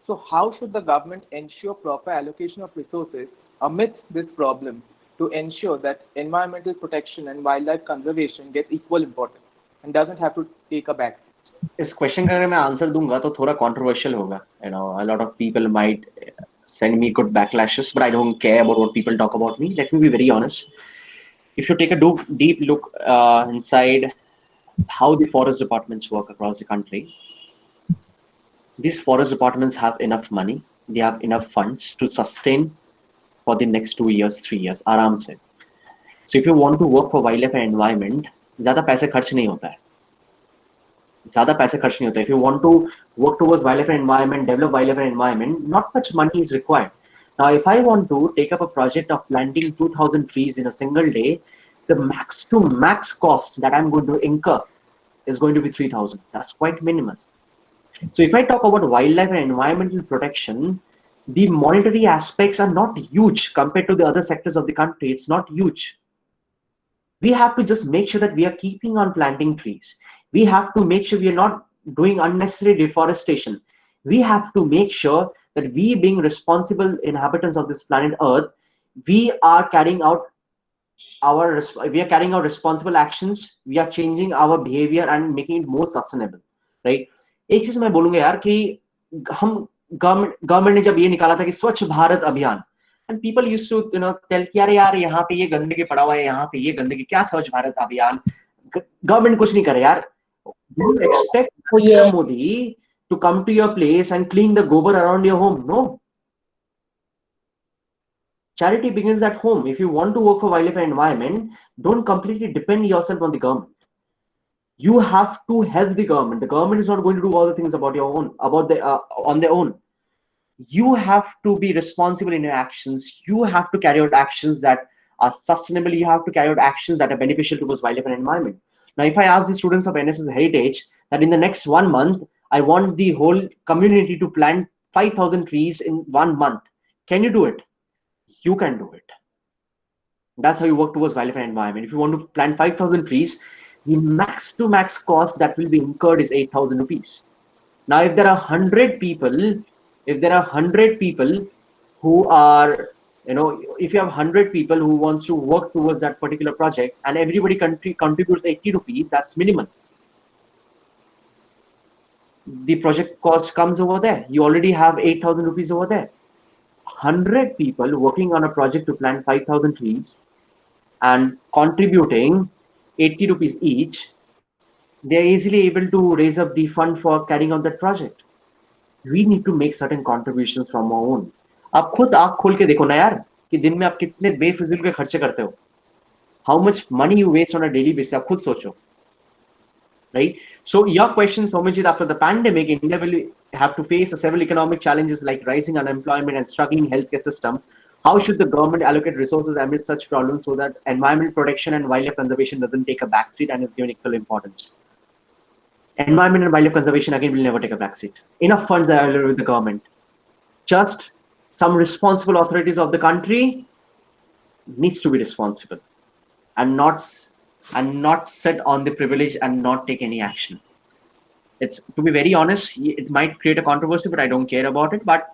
So how should the government ensure proper allocation of resources amidst this problem to ensure that environmental protection and wildlife conservation get equal importance and doesn't have to take a back? इस question का अगर मैं answer दूंगा तो थोड़ा controversial होगा. You know, a lot of people might send me good backlashes, but I don't care about what people talk about me. Let me be very honest. If you take a deep look inside how the forest departments work across the country, these forest departments have enough money, they have enough funds to sustain for the next 2 years, 3 years, आराम से. So if you want to work for wildlife and environment, ज़्यादा पैसे खर्च नहीं होता है. ज़्यादा पैसे खर्च नहीं होता है. If you want to work towards wildlife and environment, develop wildlife and environment, not much money is required. Now, if I want to take up a project of planting 2,000 trees in a single day, the max to max cost that I'm going to incur is going to be 3,000. That's quite minimal. So if I talk about wildlife and environmental protection, the monetary aspects are not huge compared to the other sectors of the country. It's not huge. We have to just make sure that we are keeping on planting trees. We have to make sure we are not doing unnecessary deforestation. We have to make sure that we, being responsible inhabitants of this planet Earth, we are carrying out responsible actions. We are changing our behavior and making it more sustainable, right? एक चीज मैं बोलूंगा यार कि हम government ने जब ये निकाला था कि स्वच्छ भारत अभियान, and people used to tell कि यार यहाँ पे ये गंदगी पड़ा हुआ है, यहाँ पे ये गंदगी, क्या स्वच्छ भारत अभियान, गवर्नमेंट कुछ नहीं करे यार. Do you expect Narendra Modi to come to your place and clean the gobar around your home? No. Charity begins at home. If you want to work for wildlife and environment, don't completely depend yourself on the government. You have to help the government. The government is not going to do all the things about your own, on their own. You have to be responsible in your actions. You have to carry out actions that are sustainable. You have to carry out actions that are beneficial towards wildlife and environment. Now, if I ask the students of NSS Heritage that in the next 1 month, I want the whole community to plant 5,000 trees in 1 month, can you do it? You can do it. That's how you work towards wildlife and environment. If you want to plant 5,000 trees, the max to max cost that will be incurred is 8,000 rupees. Now, if there are 100 people, who are, if you have 100 people who wants to work towards that particular project and everybody contributes 80 rupees, that's minimal. The project cost comes over there. You already have 8,000 rupees over there. 100 people working on a project to plant 5,000 trees and contributing 80 rupees each, they're easily able to raise up the fund for carrying out that project. We need to make certain contributions from our own. आप खुद आँख खोल के देखो ना यार कि दिन में आप कितने बेफिजूल के खर्चे करते हो. How much money you waste on a daily basis, आप खुद सोचो. Right? So your question, Somajit, after the pandemic, India will have to face several economic challenges like rising unemployment and struggling healthcare system. How should the government allocate resources amidst such problems so that environmental protection and wildlife conservation doesn't take a backseat and is given equal importance? Environment and wildlife conservation again will never take a backseat. Enough funds are available with the government. Just some responsible authorities of the country needs to be responsible and not sit on the privilege and not take any action. It's, to be very honest, it might create a controversy, but I don't care about it. But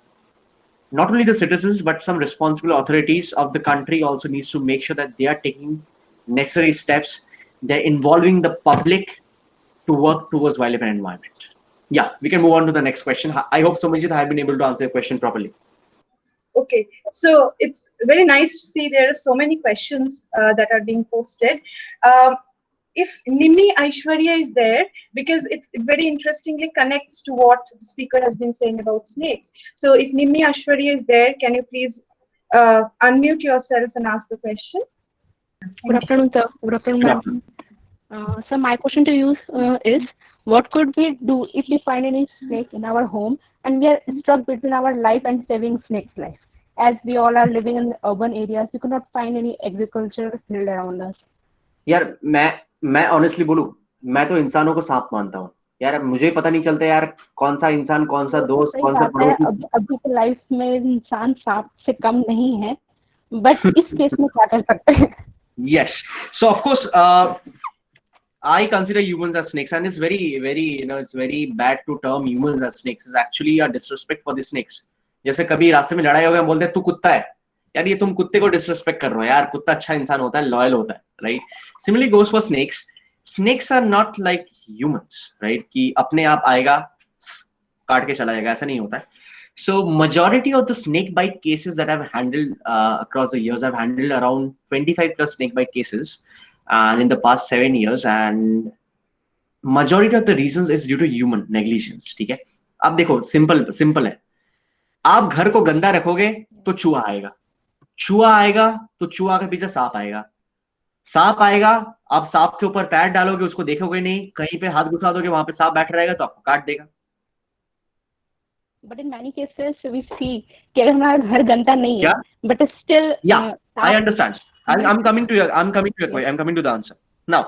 not only the citizens, but some responsible authorities of the country also needs to make sure that they are taking necessary steps. They're involving the public to work towards wildlife and environment. Yeah, we can move on to the next question. I hope, Somanjit, I have been able to answer your question properly. Okay, so it's very nice to see there are so many questions that are being posted. If Nimmi Aishwarya is there, because it very interestingly connects to what the speaker has been saying about snakes. So if Nimmi Aishwarya is there, can you please unmute yourself and ask the question? Good afternoon, sir. Good afternoon, ma'am. So my question to you is, what could we do if we find any snake in our home and we are stuck between our life and saving snake's life? As we all are living in urban areas, we could not find any agricultural field around us. यार मैं honestly बोलूं, मैं तो इंसानों को सांप मानता हूँ यार. मुझे पता नहीं चलता यार कौन सा इंसान, कौन सा दोस्त, कौन सा पड़ोसी. अभी की लाइफ में इंसान सांप से कम नहीं है, बट इस केस में क्या कर सकते हैं? Yes, so of course I consider humans as snakes, and it's very it's very bad to term humans as snakes. It's actually a disrespect for the snakes. जैसे कभी रास्ते में लड़ाई हो गया, बोलते हैं तू कुत्ता है यार, ये तुम कुत्ते को डिसरिस्पेक्ट कर रहे हो यार. कुत्ता अच्छा इंसान होता है, लॉयल होता है, right? Similarly goes for snakes. Snakes are not like humans, right? कि अपने आप आएगा काट के चला जाएगा, ऐसा नहीं होता है. So majority of the snake bite cases that I've handled across the years, I've handled around 25 plus snake bite cases and in the past 7 years, and majority of the reasons is due to human negligence. ठीक है, अब देखो simple है. आप घर को गंदा रखोगे तो चूहा आएगा, चूहा आएगा तो चूहा के पीछे सांप आएगा, सांप आएगा, आप सांप के ऊपर पैर डालोगे, उसको देखोगे नहीं, कहीं पे हाथ घुसा दोगे, वहां पे सांप बैठ रहेगा तो आपको काट देगा. But in many cases we see कि अगर हमारा घर गंदा नहीं है, but still I understand. I'm coming to the answer now.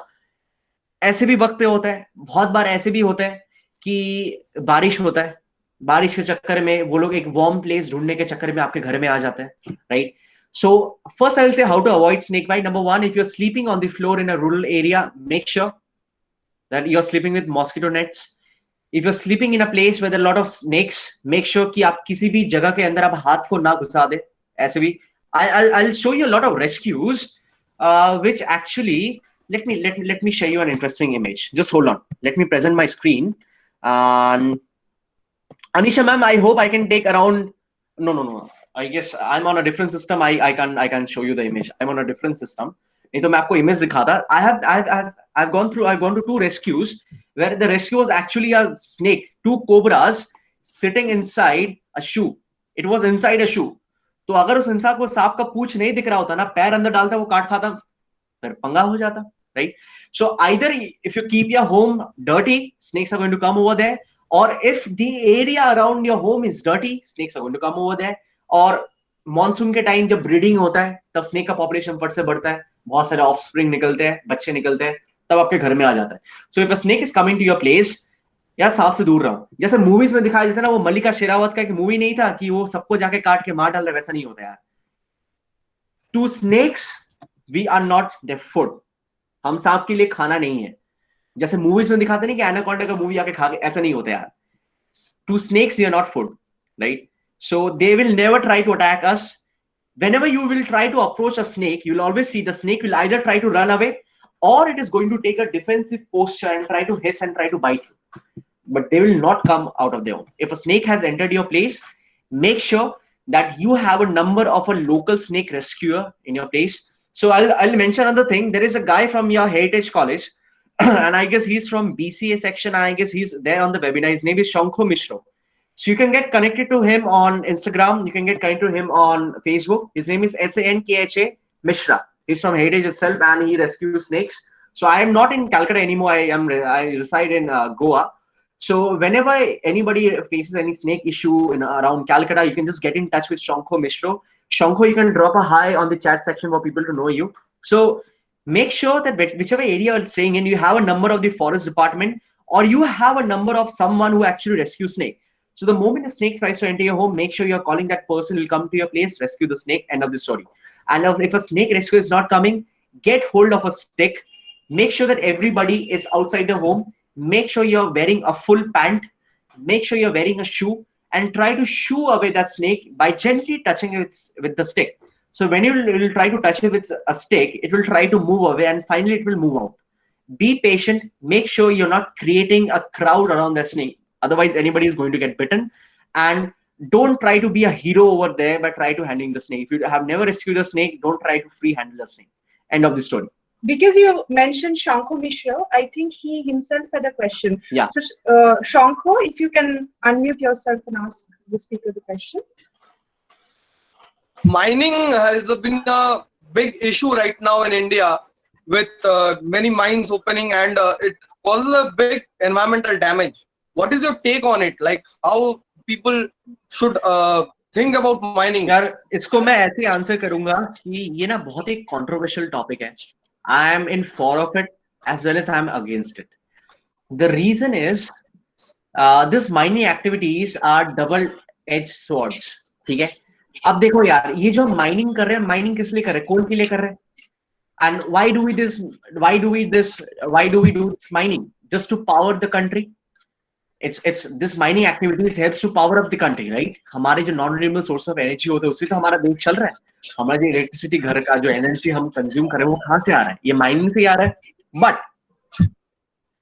ऐसे भी वक्त पे होता है, बहुत बार ऐसे भी होता है कि बारिश होता है, बारिश के चक्कर में वो लोग एक वार्म प्लेस ढूंढने के चक्कर में आपके घर में आ जाते हैं, right? So first I will say how to avoid snake bite. Number one, if you're sleeping on the floor in a rural area, make sure that you're sleeping with mosquito nets. If you're sleeping in a place where there are a lot of snakes, make sure कि आप किसी भी जगह के अंदर आप हाथ को ना घुसा दे. ऐसे भी I'll show you a lot of rescues which actually, let me show you an interesting image. Just hold on, let me present my screen. Anisha ma'am, I hope I can take around, no, I guess I'm on a different system. I can show you the image. I'm on a different system. नहीं तो मैं आपको image दिखाता. I've gone to 2 rescues where the rescue was actually a snake, 2 cobras sitting inside a shoe. It was inside a shoe. तो अगर उस इंसान को सांप का पूंछ नहीं दिख रहा होता ना, पैर अंदर डालता, वो काट खाता, फिर पंगा हो जाता, right? So either if you keep your home dirty, snakes are going to come over there, or if the area around your home is dirty, snakes are going to come over there. और monsoon के time जब breeding होता है तब snake का population फट से बढ़ता है, बहुत सारे ऑफस्प्रिंग निकलते हैं, बच्चे निकलते हैं, तब आपके घर में आ जाता है. So if a snake is coming to your place, यार सांप से दूर रहो. जैसे मूवीज में दिखाया जाता है ना, वो मल्लिका शेरावत का एक मूवी नहीं था कि वो सबको जाके काट के मार डाल रहा है, वैसा नहीं होता यार. To snakes we are not their food. हम सांप के लिए खाना नहीं है. जैसे मूवीज में दिखाते नहीं कि एनाकोंडा का मूवी आके खा के, ऐसा नहीं होता यार. To snakes we are not food, right? So they will never try to attack us. Whenever you will try to approach a snake, you will always see the snake will either try to run away or it is going to take a defensive posture and try to hiss and try to bite you. But they will not come out of their own. If a snake has entered your place, make sure that you have a number of a local snake rescuer in your place. So I'll mention another thing. There is a guy from your Heritage College and I guess he's from BCA section and I guess he's there on the webinar. His name is Shankho Mishra. So you can get connected to him on Instagram. You can get connected to him on Facebook. His name is SANKHA Mishra. He's from Heritage itself and he rescues snakes. So I am not in Calcutta anymore. I reside in Goa. So whenever anybody faces any snake issue around Calcutta, you can just get in touch with Shankho Mishra. Shankho, you can drop a hi on the chat section for people to know you. So make sure that whichever area you're staying in, you have a number of the forest department or you have a number of someone who actually rescues snake. So the moment the snake tries to enter your home, make sure you're calling that person, will come to your place, rescue the snake, end of the story. And if a snake rescue is not coming, get hold of a stick, make sure that everybody is outside the home, make sure you're wearing a full pant, make sure you're wearing a shoe, and try to shoo away that snake by gently touching it with the stick. So when you will try to touch it with a stick, it will try to move away and finally it will move out. Be patient, make sure you're not creating a crowd around the snake. Otherwise, anybody is going to get bitten. And don't try to be a hero over there, but try to handling the snake. If you have never rescued a snake, don't try to free handle a snake. End of the story. Because you mentioned Shankho Mishra, I think he himself had a question. Yeah. So, Shankho, if you can unmute yourself and ask the speaker the question. Mining has been a big issue right now in India with many mines opening, and it causes a big environmental damage. What is your take on it? Like how people should think about mining? यार इसको मैं ऐसे answer करूंगा कि ये ना बहुत एक controversial topic है. I am in favor of it as well as I am against it. The reason is this mining activities are double-edged swords. ठीक है? अब देखो यार ये जो माइनिंग कर रहे हैं, माइनिंग किस लिए कर रहे हैं? कोल के लिए कर रहे हैं. And why do we do mining? Just to power the country. It's this mining activities helps to power up the country, right? हमारे जो non renewable source of energy होते हैं उससे तो हमारा देश चल रहा है. हमारा जो इलेक्ट्रिसिटी घर का जो एनर्जी हम कंज्यूम कर रहे हैं वो कहाँ से आ रहा है? ये माइनिंग से आ रहा है. But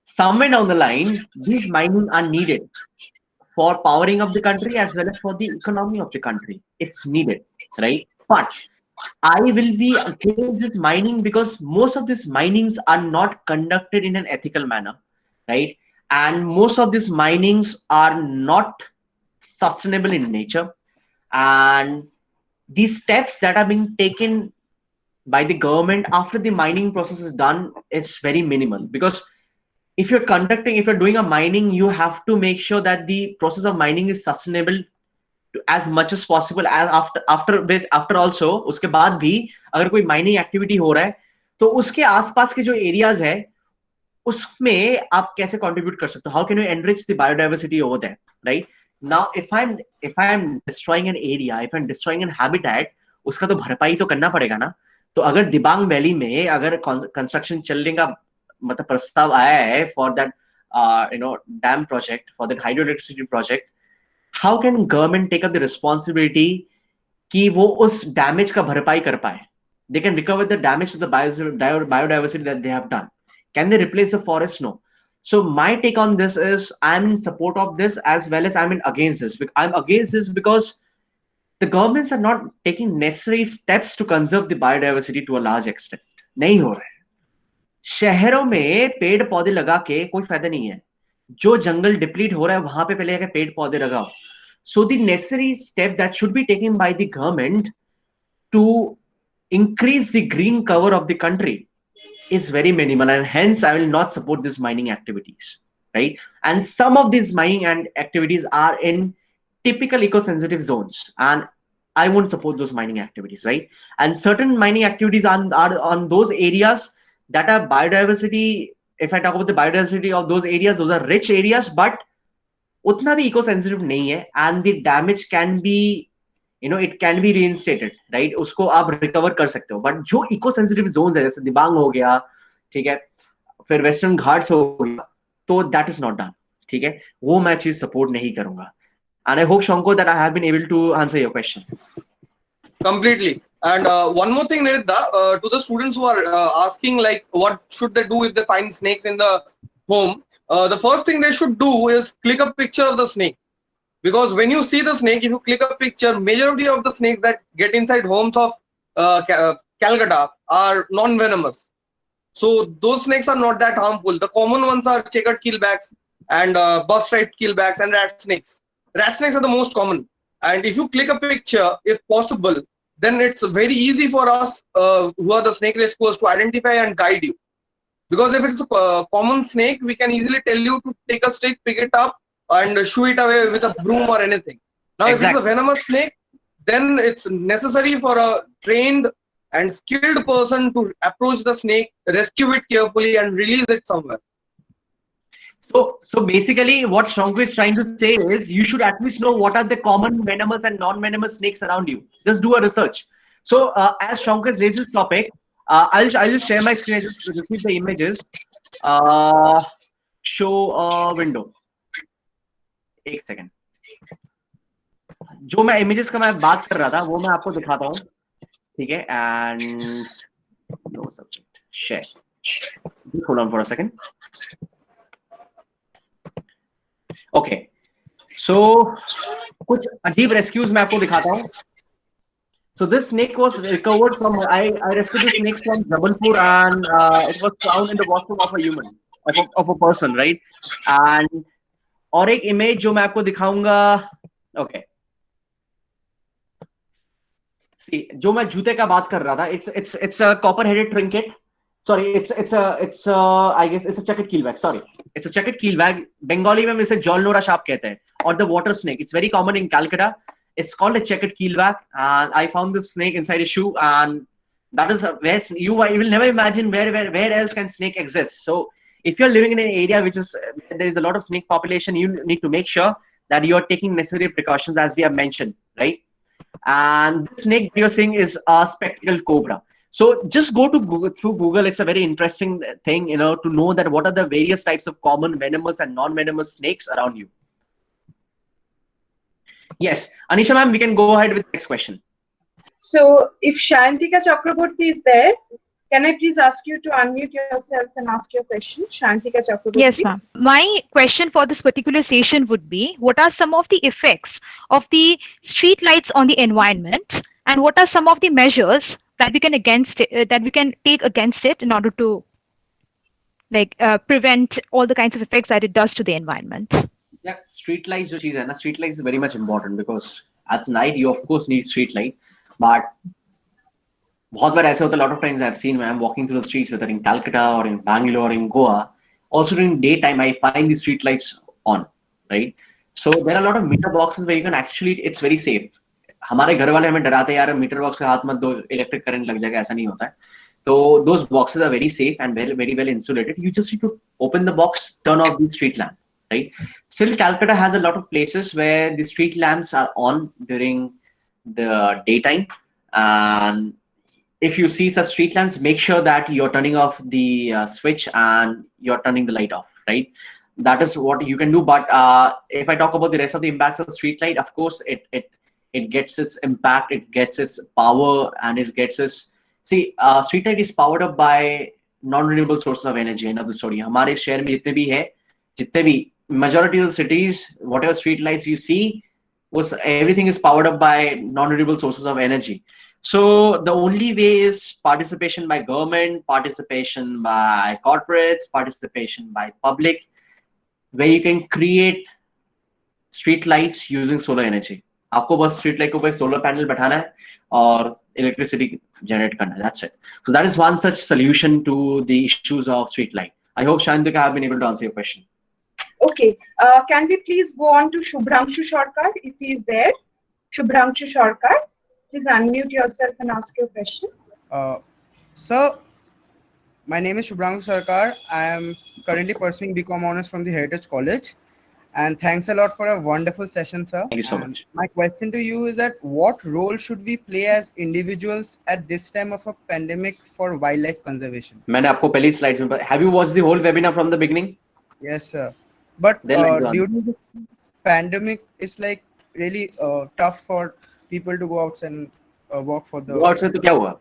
somewhere down the line, these mining are needed for powering up the country as well as for the economy of the country. It's needed, right? But I will be against this mining because most of these minings are not conducted in an ethical manner, right? And most of these minings are not sustainable in nature. And these steps that are being taken by the government after the mining process is done, it's very minimal. Because if you're doing a mining, you have to make sure that the process of mining is sustainable as much as possible. As after also उसके बाद भी अगर कोई mining activity हो रहा है तो उसके आसपास के जो areas है उसमें आप कैसे contribute कर सकते हो? How can you enrich the biodiversity over there, right? Now if I'm destroying an area, if I'm destroying an habitat, उसका तो भरपाई तो करना पड़ेगा ना. तो अगर दिबांग वैली में अगर कंस्ट्रक्शन चलने का मतलब प्रस्ताव आया है for that dam project, for that hydroelectricity project, how can government take up the responsibility कि वो उस damage का भरपाई कर पाए? They can recover the damage to the biodiversity that they have done. Can they replace the forest? No. So my take on this is I'm in support of this as well as I'm against this. I'm against this because the governments are not taking necessary steps to conserve the biodiversity to a large extent. नहीं हो रहा है. शहरों में पेड़ पौधे लगा के कोई फायदा नहीं है. जो जंगल डिप्लीट हो रहा है वहां पे पहले जाके पेड़ पौधे लगाओ. So the necessary steps that should be taken by the government to increase the green cover of the country is very minimal, and hence I will not support these mining activities, right? And some of these mining activities are in typical eco-sensitive zones, and I won't support those mining activities, right? And certain mining activities are on those areas that are biodiversity. If I talk about the biodiversity of those areas, those are rich areas, but उतना भी eco-sensitive नहीं है, and the damage can be, it can be reinstated, right? उसको आप recover कर सकते हो. But जो eco-sensitive zones है, जैसे दिबांग हो गया, ठीक है, फिर Western Ghats हो गया, तो that is not done, ठीक है, वो मैं चीज support नहीं करूंगा. And I hope, Shankho, that I have been able to answer your question. Completely. And one more thing, Niridha, to the students who are asking like what should they do if they find snakes in the home, the first thing they should do is click a picture of the snake. Because when you see the snake, if you click a picture, majority of the snakes that get inside homes of Calcutta are non-venomous. So those snakes are not that harmful. The common ones are checkered keelbacks and bus-striped keelbacks and rat snakes. Rat snakes are the most common. And if you click a picture, if possible, then it's very easy for us who are the snake rescuers to identify and guide you. Because if it's a common snake, we can easily tell you to take a stick, pick it up, and shoo it away with a broom or anything. Now, if it's a venomous snake, then it's necessary for a trained and skilled person to approach the snake, rescue it carefully, and release it somewhere. So basically, what Shankar is trying to say is you should at least know what are the common venomous and non-venomous snakes around you. Just do a research. So as Shankar raises this topic, I'll just share my screen. I just receive the images. Show a window. एक second. जो मैं images का मैं बात कर रहा था वो मैं आपको दिखाता हूँ, ठीक है? And no subject. Share. Just hold on for a second. Okay. So कुछ अजीब rescues मैं आपको दिखाता हूँ. So this snake was recovered from. I rescued the snakes from Jabalpur, and it was found in the washroom of a human, of a person, right? And और एक image जो मैं आपको दिखाऊंगा. Okay. See, जो मैं जूते का बात कर रहा था, it's a copper-headed trinket. Sorry, it's a I guess it's a checkered keelback. Sorry, it's a checkered keelback. Bengali में हम इसे जॉलनोरा शार्प कहते हैं. और the water snake. It's very common in Calcutta. It's called a checkered keelback, and I found this snake inside a shoe, and that is where you will never imagine where else can snake exist. So if you're living in an area which is there is a lot of snake population, you need to make sure that you are taking necessary precautions as we have mentioned, right? And the snake you're seeing is a spectacled cobra. So just go to Google, through Google. It's a very interesting thing, to know that what are the various types of common venomous and non-venomous snakes around you. Yes, Anisha ma'am, we can go ahead with the next question. So if Shantika Chakraborty is there, can I please ask you to unmute yourself and ask your question? Shantika Chakraborty. Yes, ma'am. My question for this particular session would be, what are some of the effects of the street lights on the environment, and what are some of the measures that we can take against it in order to prevent all the kinds of effects that it does to the environment? Yeah, street lights जो चीज है ना, street lights is very much important because at night you of course need street light, but बहुत बार ऐसे होता है, lot of times I've seen when I'm walking through the streets, whether in Calcutta or in Bangalore or in Goa, also during daytime I find the street lights on, right? So there are a lot of meter boxes where you can actually, it's very safe. हमारे घर वाले हमें डराते हैं यार meter box के हाथ मत दो, इलेक्ट्रिक करंट लग जाएगा, ऐसा नहीं होता है. So those boxes are very safe and very well insulated. You just need to open the box, turn off the street lamp. Right. Still, Calcutta has a lot of places where the street lamps are on during the daytime. And if you see such street lamps, make sure that you're turning off the switch and you're turning the light off. Right. That is what you can do. But if I talk about the rest of the impacts of street light, of course, it gets its impact, it gets its power, and it gets its. See, street light is powered up by non-renewable sources of energy. Another story. हमारे शहर में जितने भी majority of the cities, whatever street lights you see, everything is powered up by non-renewable sources of energy. So the only way is participation by government, participation by corporates, participation by public, where you can create street lights using solar energy. आपको बस street light को ऊपर solar panel बैठाना है और electricity generate करना है. That's it. So that is one such solution to the issues of street light. I hope Shantika have been able to answer your question. Okay, can we please go on to Shubhranshu Sarkar if he is there? Shubhranshu Sarkar, please unmute yourself and ask your question. Sir, my name is Shubhranshu Sarkar. I am currently pursuing BCom Honors from the Heritage College. And thanks a lot for a wonderful session, sir. Thank you so much. My question to you is that what role should we play as individuals at this time of a pandemic for wildlife conservation? मैंने आपको पहली slide में have you watched the whole webinar from the beginning? Yes, sir. But during this pandemic, it's like really tough for people to go outside and walk for the. Go outside तो क्या हुआ?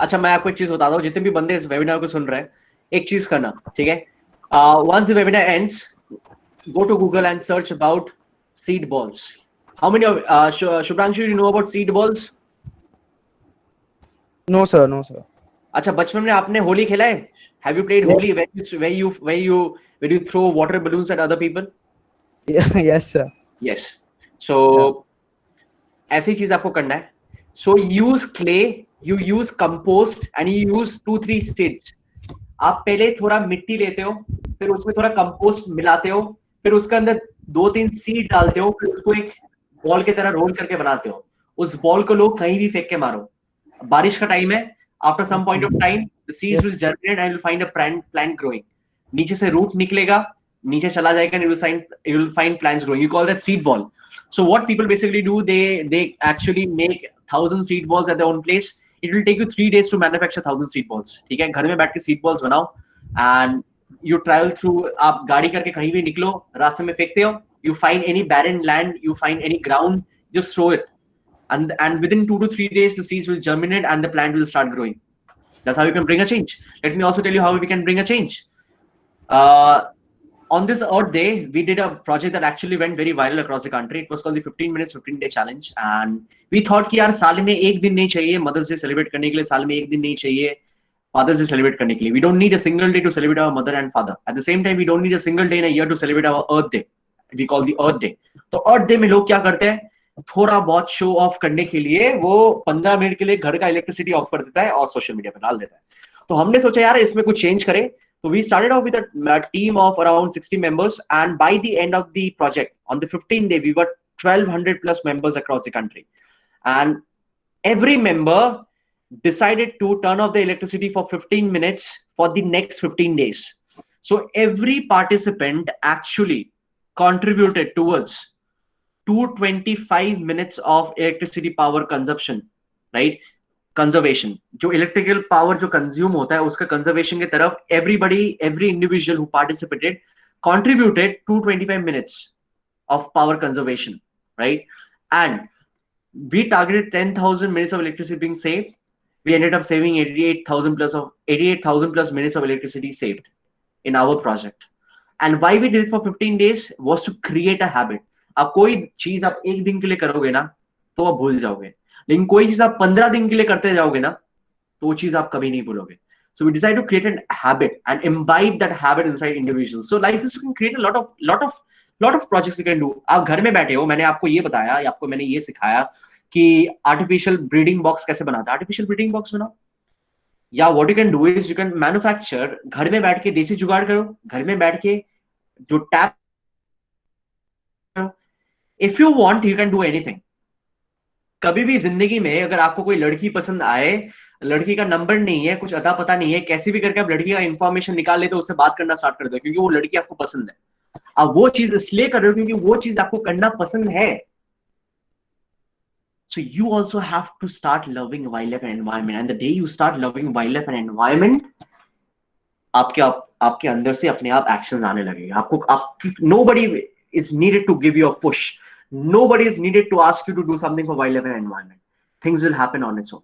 अच्छा मैं आपको एक चीज बताता हूँ, जितने भी बंदे इस वेबिनार को सुन रहे हैं, एक चीज करना, ठीक है? Once the webinar ends, go to Google and search about seed balls. How many of Shubhranshu, you know about seed balls? No, sir. No, sir. अच्छा बचपन में आपने होली खेला है? Have you played Holi where you throw water balloons at other people? Yes, sir. Yes. So ऐसी चीज आपको करना है. So use clay, you use compost, and you use 2-3 seeds. आप पहले थोड़ा मिट्टी लेते हो, फिर उसमें थोड़ा कंपोस्ट मिलाते हो, फिर उसके अंदर 2-3 सीड डालते हो, फिर उसको एक बॉल की तरह रोल करके बनाते हो. उस बॉल को लोग कहीं भी फेंक के मारो. बारिश का टाइम है. After some point of time, the seeds will germinate and you'll find a plant growing. नीचे से रूट निकलेगा, नीचे चला जाएगा and you will find plants growing. You call that seed ball. So what people basically do, they actually make 1,000 seed balls at their own place. It will take you 3 days to manufacture 1,000 seed balls. ठीक है, घर में बैठ के seed balls बनाओ and you travel through. आप गाड़ी करके कहीं भी निकलो, रास्ते में फेंकते हो. You find any barren land, you find any ground, just throw it, and within 2 to 3 days the seeds will germinate and the plant will start growing. That's how you can bring a change. Let me also tell you how we can bring a change. On this Earth Day, we did a project that actually went very viral across the country. It was called the 15 minutes 15 day challenge, and we thought कि यार साल में एक दिन नहीं चाहिए Mother's Day celebrate करने के लिए, साल में एक दिन नहीं चाहिए Father's Day celebrate करने के लिए. We don't need a single day to celebrate our mother and father. At the same time, we don't need a single day in a year to celebrate our Earth Day. We call the Earth Day. तो Earth Day में लोग क्या करते हैं? थोड़ा बहुत show off करने के लिए वो 15 मिनट के लिए घर का इलेक्ट्रिसिटी ऑफ कर देता है और सोशल मीडिया पे डाल देता है. तो हमने सोचा यार इसमें कुछ चेंज करें. So we started off with a team of around 60 members, and by the end of the project, on the 15th day, we were 1,200 plus members across the country, and every member decided to turn off the electricity for 15 minutes for the next 15 days. So every participant actually contributed towards 225 minutes of electricity power consumption, right? Conservation. जो electrical power जो consume होता है उसका conservation के तरफ every individual who participated contributed 225 minutes of power conservation, right? And we targeted 10,000 minutes of electricity being saved. We ended up saving 88,000 plus minutes of electricity saved in our project. And why we did it for 15 days was to create a habit. आप कोई चीज आप एक दिन के लिए करोगे ना तो आप भूल जाओगे, लेकिन कोई चीज आप 15 दिन के लिए करते जाओगे ना तो वो चीज आप कभी नहीं भूलोगे. So we decided to create a habit and imbibe that habit inside individuals. So like this you can create a lot of projects you can do. आप घर में बैठे हो, मैंने आपको ये बताया, आपको मैंने ये सिखाया कि आर्टिफिशियल ब्रीडिंग बॉक्स कैसे बनाता है. आर्टिफिशियल ब्रीडिंग बॉक्स बनाओ, या what you can do is you can manufacture. घर में बैठ के देसी जुगाड़ करो, घर में बैठ के जो tap. If you want you can do anything. कभी भी जिंदगी में अगर आपको कोई लड़की पसंद आए, लड़की का नंबर नहीं है, कुछ अता पता नहीं है, कैसे भी करके आप लड़की का इंफॉर्मेशन निकाल लेते हो, उससे बात करना स्टार्ट कर दो, क्योंकि वो लड़की आपको पसंद है. आप वो चीज इसलिए कर रहे हो क्योंकि वो चीज आपको करना पसंद है. So you also have to start loving wildlife and environment, and the day you start loving wildlife and environment, आपके अंदर से अपने आप एक्शंस आने लगेंगे. nobody is needed to give you a push. Nobody is needed to ask you to do something for wildlife and environment. Things will happen on its own.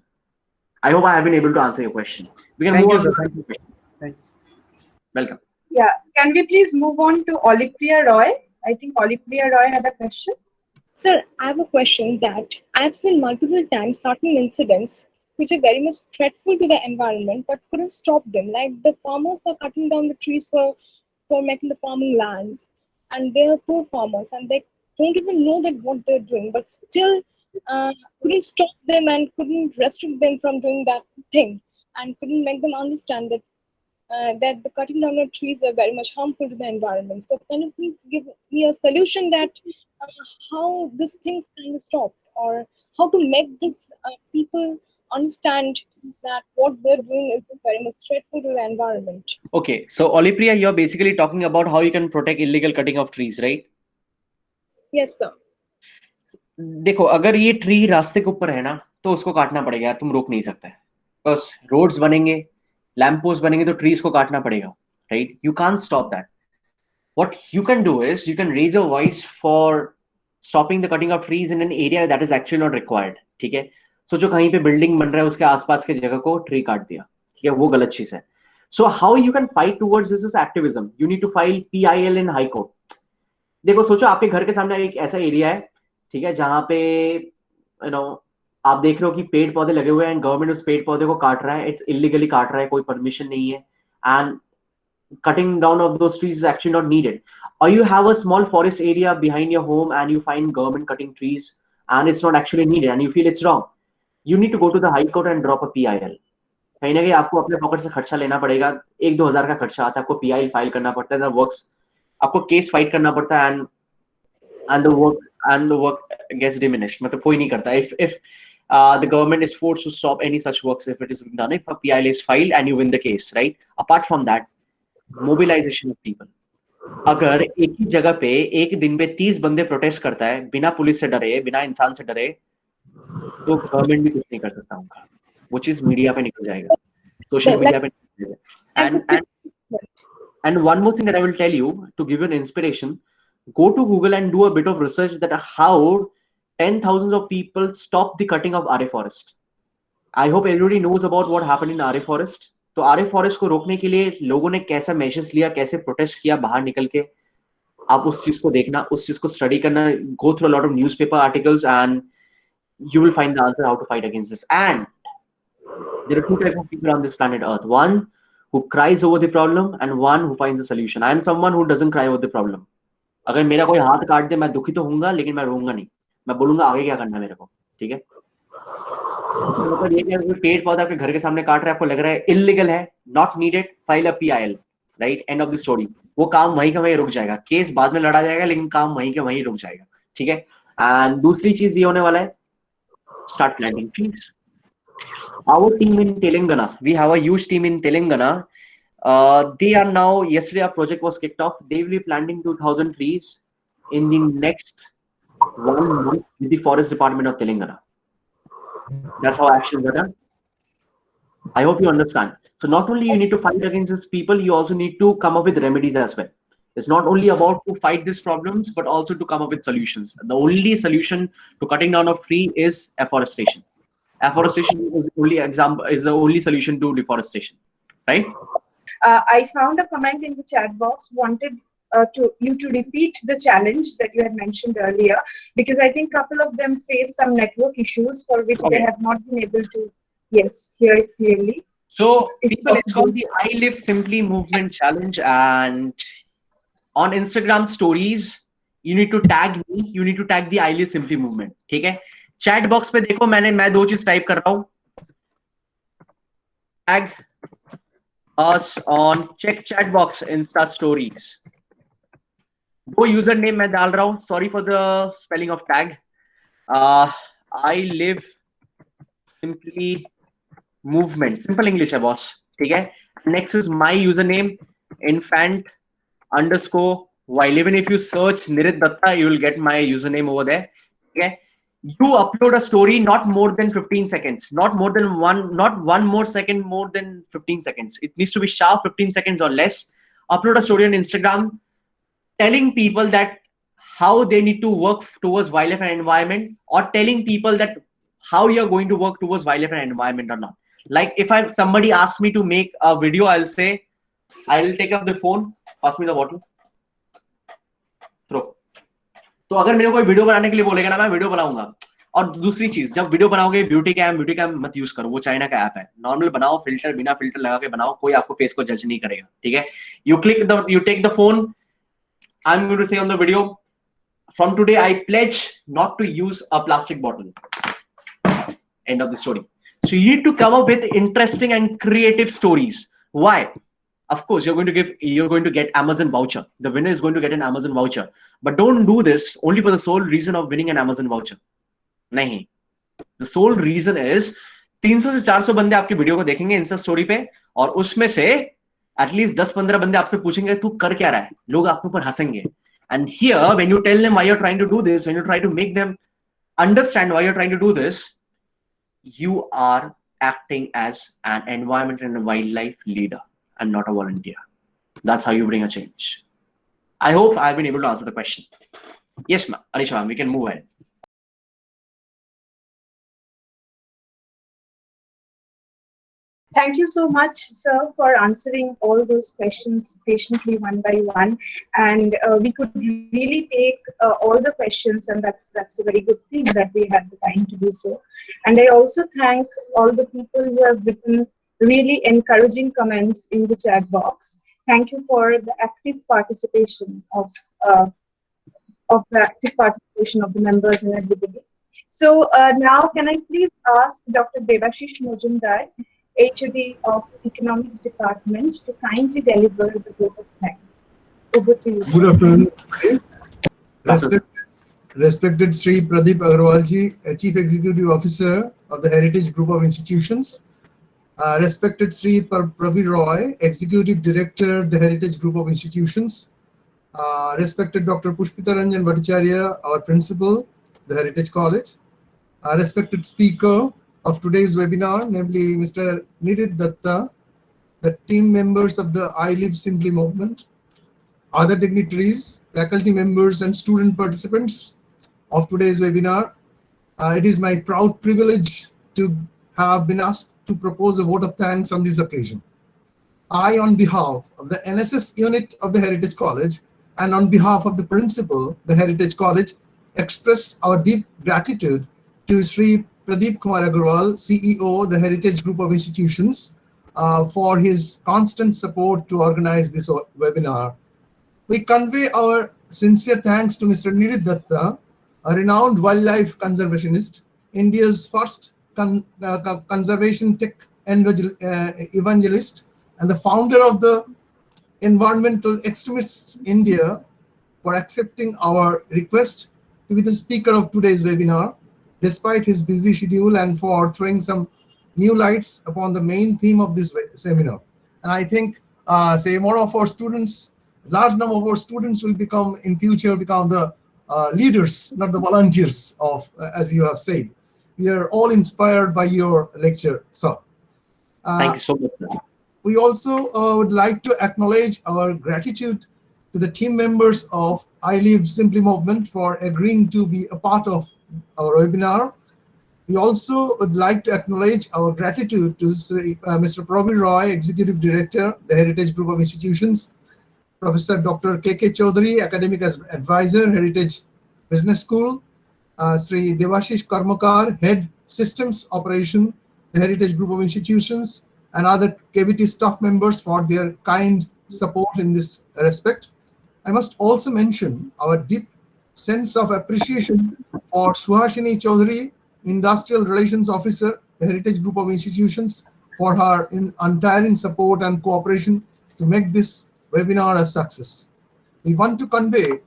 I hope I have been able to answer your question. We can move on. Thank you. Welcome. Yeah, can we please move on to Olipriya Roy? I think Olipriya Roy had a question. Sir, I have a question that I have seen multiple times certain incidents which are very much threatful to the environment but couldn't stop them. Like the farmers are cutting down the trees for making the farming lands, and they are poor farmers and they don't even know that what they're doing, but still couldn't stop them and couldn't restrict them from doing that thing, and couldn't make them understand that the cutting down of trees are very much harmful to the environment. So can you please give me a solution that how these things can be stopped, or how to make this people understand that what they're doing is very much threatful to the environment? Okay, so Olipriya, you're basically talking about how you can protect illegal cutting of trees, right? Yes, sir. देखो, अगर ये tree रास्ते के ऊपर है ना तो उसको काटना पड़ेगा, तुम रोक नहीं सकते. बस रोड्स बनेंगे, लैंप पोस्ट बनेंगे तो ट्रीज को काटना पड़ेगा, right? You can't stop that. What you can do is you can raise a voice for stopping the cutting of trees in an area that is actually not required. ठीक है, सोचो कहीं पे बिल्डिंग बन रहा है, उसके आसपास के जगह को ट्री काट दिया, ठीक है, वो गलत चीज है. So how you can fight towards this is activism. You need to file PIL in high court. देखो, सोचो आपके घर के सामने एक ऐसा एरिया है, ठीक है, जहां पे आप देख रहे हो कि पेड़ पौधे लगे हुए हैं, गवर्नमेंट उस पेड़ पौधे को काट रहा है, इट्स इलीगली काट रहा है, कोई परमिशन नहीं है, and cutting down of those trees is actually not needed. Or you have a small forest area behind your home and you find government cutting trees and it's not actually needed and you feel it's wrong. You need to go to the High Court and drop a PIL. कहीं ना कहीं आपको अपने pocket से खर्चा लेना पड़ेगा, 1-2 हज़ार का खर्चा आता है, आपको PIL फाइल करना पड़ता है, वर्क्स आपको केस फाइट करना पड़ता है, and the work gets diminished. मतलब कोई नहीं करता. If the government is forced to stop any such works if it is done, if a PIL is filed and you win the case, right? Apart from that, mobilization of people, अगर एक ही जगह पे एक दिन में 30 बंदे protest करता है बिना पुलिस से डरे, बिना इंसान से डरे, तो गवर्नमेंट भी कुछ नहीं कर सकता उनका। वो चीज मीडिया पे निकल जाएगा, सोशल मीडिया पे निकल जाएगा। And one more thing that I will tell you to give you an inspiration, go to Google and do a bit of research that how 10,000 of people stopped the cutting of RA forest. I hope everybody knows about what happened in RA forest. तो RA forest को रोकने के लिए लोगों ने कैसा measures लिया, कैसे प्रोटेस्ट किया बाहर निकल के, आप उस चीज को देखना, उस चीज को स्टडी करना, go through a lot of newspaper articles and you will find the answer how to fight against this. And there are two types of people on this planet Earth. One who cries over the problem and one who finds a solution. I am someone who doesn't cry over the problem. अगर मेरा कोई हाथ काट दे मैं दुखी तो होऊंगा, लेकिन मैं रोऊंगा नहीं, मैं बोलूंगा आगे क्या करना है मेरे को, ठीक है। मतलब ये कि कोई पेड़ पौधा आपके घर के सामने काट रहा है, आपको लग रहा है इलीगल है, not needed, file a PIL, right, and of the story. वो काम वहीं का वहीं रुक जाएगा, केस बाद में लड़ा जाएगा, लेकिन काम वहीं के वहीं रुक जाएगा, ठीक है। एंड दूसरी चीज ये होने वाला है, start planting trees. Our team in Telangana, we have a huge team in Telangana. They are now, yesterday our project was kicked off. They will be planting 2,000 trees in the next 1 month with the Forest Department of Telangana. That's how actions are done. I hope you understand. So not only you need to fight against these people, you also need to come up with remedies as well. It's not only about to fight these problems, but also to come up with solutions. The only solution to cutting down of tree is afforestation. Afforestation is the only solution to deforestation, right? I found a comment in the chat box, wanted you to repeat the challenge that you had mentioned earlier, because I think a couple of them face some network issues for which they have not been able to, hear it clearly. So people, it's called the I Live Simply Movement Challenge, and on Instagram stories, you need to tag me, you need to tag the I Live Simply movement, ठीक है। Chat box पे देखो, मैं दो चीज type कर रहा हूँ, tag us on check chat box Insta stories, वो यूजर नेम मैं डाल रहा हूँ, sorry for the spelling of tag, I Live Simply Movement, simple English है बॉस, ठीक है। Next is my user name infant _ while. Even if you search Nirit Datta, you will get my username over there. Okay, you upload a story not more than 15 seconds, not one more second more than 15 seconds. It needs to be sharp 15 seconds or less. Upload a story on Instagram telling people that how they need to work towards wildlife and environment, or telling people that how you're going to work towards wildlife and environment or not. Like if somebody asks me to make a video, I'll say, I'll take up the phone, pass me the bottle, throw. तो अगर मेरे को कोई video बनाने के लिए बोलेगा ना, मैं वीडियो बनाऊंगा। और दूसरी चीज, जब वीडियो बनाओगे ब्यूटी कैम मत यूज करो, वो चाइना का ऐप है। नॉर्मल बनाओ, फिल्टर बिना फिल्टर लगा के बनाओ, कोई आपको फेस को जज नहीं करेगा, ठीक है। You take the phone, I am going to say on the video, from today I pledge not to use a plastic bottle, end of the story. So you need to come up with interesting and creative stories. Why? Of course, you're going to get Amazon voucher. The winner is going to get an Amazon voucher. But don't do this only for the sole reason of winning an Amazon voucher. नहीं. The sole reason is 300 से 400 बंदे आपकी video को देखेंगे Insta story पे, और उसमें से एटलीस्ट 10-15 बंदे आपसे पूछेंगे तू कर क्या रहा है, लोग आपके ऊपर हंसेंगे। And here, when you tell them why you're trying to do this, when you try to make them understand why you're trying to do this, you are acting as an environment and a wildlife leader and not a volunteer. That's how you bring a change. I hope I've been able to answer the question. Yes, ma'am. Anisha, ma'am, we can move ahead. Thank you so much, sir, for answering all those questions patiently one by one. And we could really take all the questions, and that's a very good thing that we had the time to do so. And I also thank all the people who have written really encouraging comments in the chat box. Thank you for the active participation of the members and everybody. So now, can I please ask Dr. Devashish Mojumdar, HOD of Economics Department, to kindly deliver the vote of thanks. Over to you, sir. Good afternoon. Respected Sri Pradeep Agarwal ji, Chief Executive Officer of the Heritage Group of Institutions. Respected Sri Pravi Roy, Executive Director, the Heritage Group of Institutions. respected Dr. Pushpita Ranjan Bhattacharya, our principal, the Heritage College, respected speaker of today's webinar, namely Mr. Nirit Datta, the team members of the I Live Simply movement, other dignitaries, faculty members, and student participants of today's webinar. It is my proud privilege to have been asked to propose a vote of thanks on this occasion. I, on behalf of the NSS unit of the Heritage College and on behalf of the principal, the Heritage College, express our deep gratitude to Sri Pradeep Kumar Agarwal, CEO, the Heritage Group of Institutions, for his constant support to organize this webinar. We convey our sincere thanks to Mr. Nirit Datta, a renowned wildlife conservationist, India's first conservation tech evangelist, and the founder of the Environmental Extremists India, for accepting our request to be the speaker of today's webinar, despite his busy schedule, and for throwing some new lights upon the main theme of this seminar. And I think, more of our students, large number of our students will become the leaders, not the volunteers of, as you have said. We are all inspired by your lecture, sir. Thank you so much, sir. We also would like to acknowledge our gratitude to the team members of I Live Simply movement for agreeing to be a part of our webinar. We also would like to acknowledge our gratitude to Mr. Prabir Roy, Executive Director, the Heritage Group of Institutions, Professor Dr. K.K. Chaudhary, Academic Advisor, Heritage Business School, Sri Devashish Karmakar, Head Systems Operation, the Heritage Group of Institutions, and other KVT staff members for their kind support in this respect. I must also mention our deep sense of appreciation for Suhasini Chaudhary, Industrial Relations Officer, the Heritage Group of Institutions, for her untiring support and cooperation to make this webinar a success. We want to convey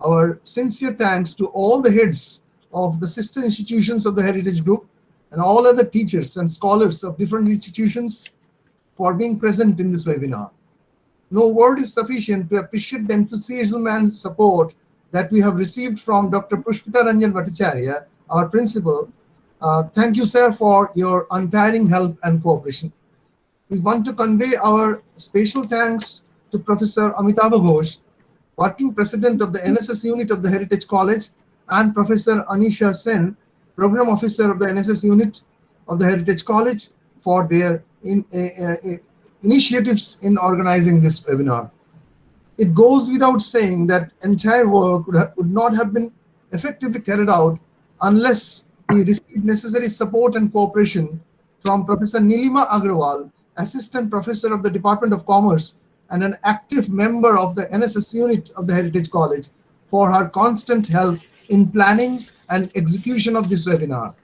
our sincere thanks to all the heads of the sister institutions of the Heritage Group and all other teachers and scholars of different institutions for being present in this webinar. No word is sufficient to appreciate the enthusiasm and support that we have received from Dr. Pushpita Ranjan Bhattacharya, our principal. Thank you, sir, for your untiring help and cooperation. We want to convey our special thanks to Professor Amitabh Ghosh, Working President of the NSS Unit of the Heritage College, and Professor Anisha Sen, Program Officer of the NSS Unit of the Heritage College, for their initiatives in organizing this webinar. It goes without saying that entire work would not have been effectively carried out unless we received necessary support and cooperation from Professor Nilima Agrawal, Assistant Professor of the Department of Commerce and an active member of the NSS Unit of the Heritage College, for her constant help in planning and execution of this webinar.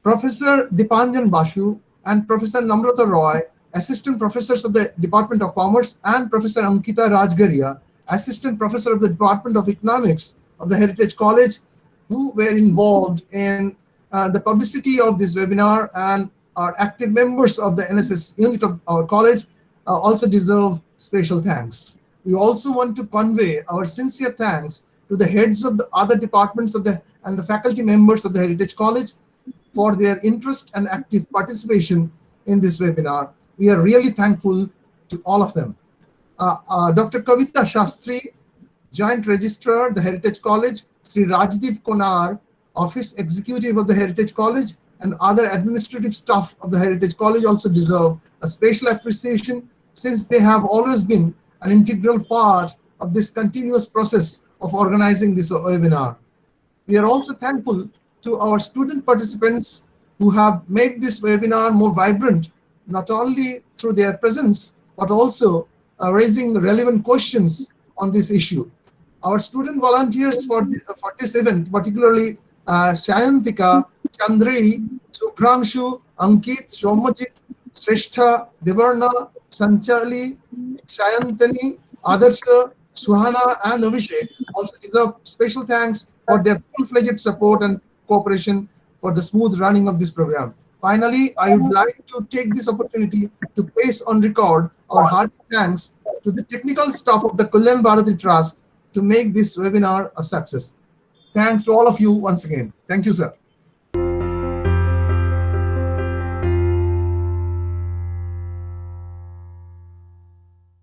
Professor Dipanjan Basu and Professor Namrata Roy, Assistant Professors of the Department of Commerce, and Professor Ankita Rajgaria, Assistant Professor of the Department of Economics of the Heritage College, who were involved in the publicity of this webinar and are active members of the NSS unit of our college, also deserve special thanks. We also want to convey our sincere thanks to the heads of the other departments of and the faculty members of the Heritage College for their interest and active participation in this webinar. We are really thankful to all of them. Dr. Kavita Shastri, Joint Registrar, the Heritage College, Sri Rajdeep Konar, Office Executive of the Heritage College, and other administrative staff of the Heritage College also deserve a special appreciation, since they have always been an integral part of this continuous process of organizing this webinar. We are also thankful to our student participants who have made this webinar more vibrant, not only through their presence, but also raising relevant questions on this issue. Our student volunteers for this event, particularly Shayantika, Chandrei, Subhranshu, Ankit, Shomajit, Shrestha, Devarna, Sanchali, Shayantani, Adarsha, Suhana, and Abhishek also deserve special thanks for their full-fledged support and cooperation for the smooth running of this program. Finally, I would like to take this opportunity to place on record our hearty thanks to the technical staff of the Kalyan Bharati Trust to make this webinar a success. Thanks to all of you once again. Thank you, sir.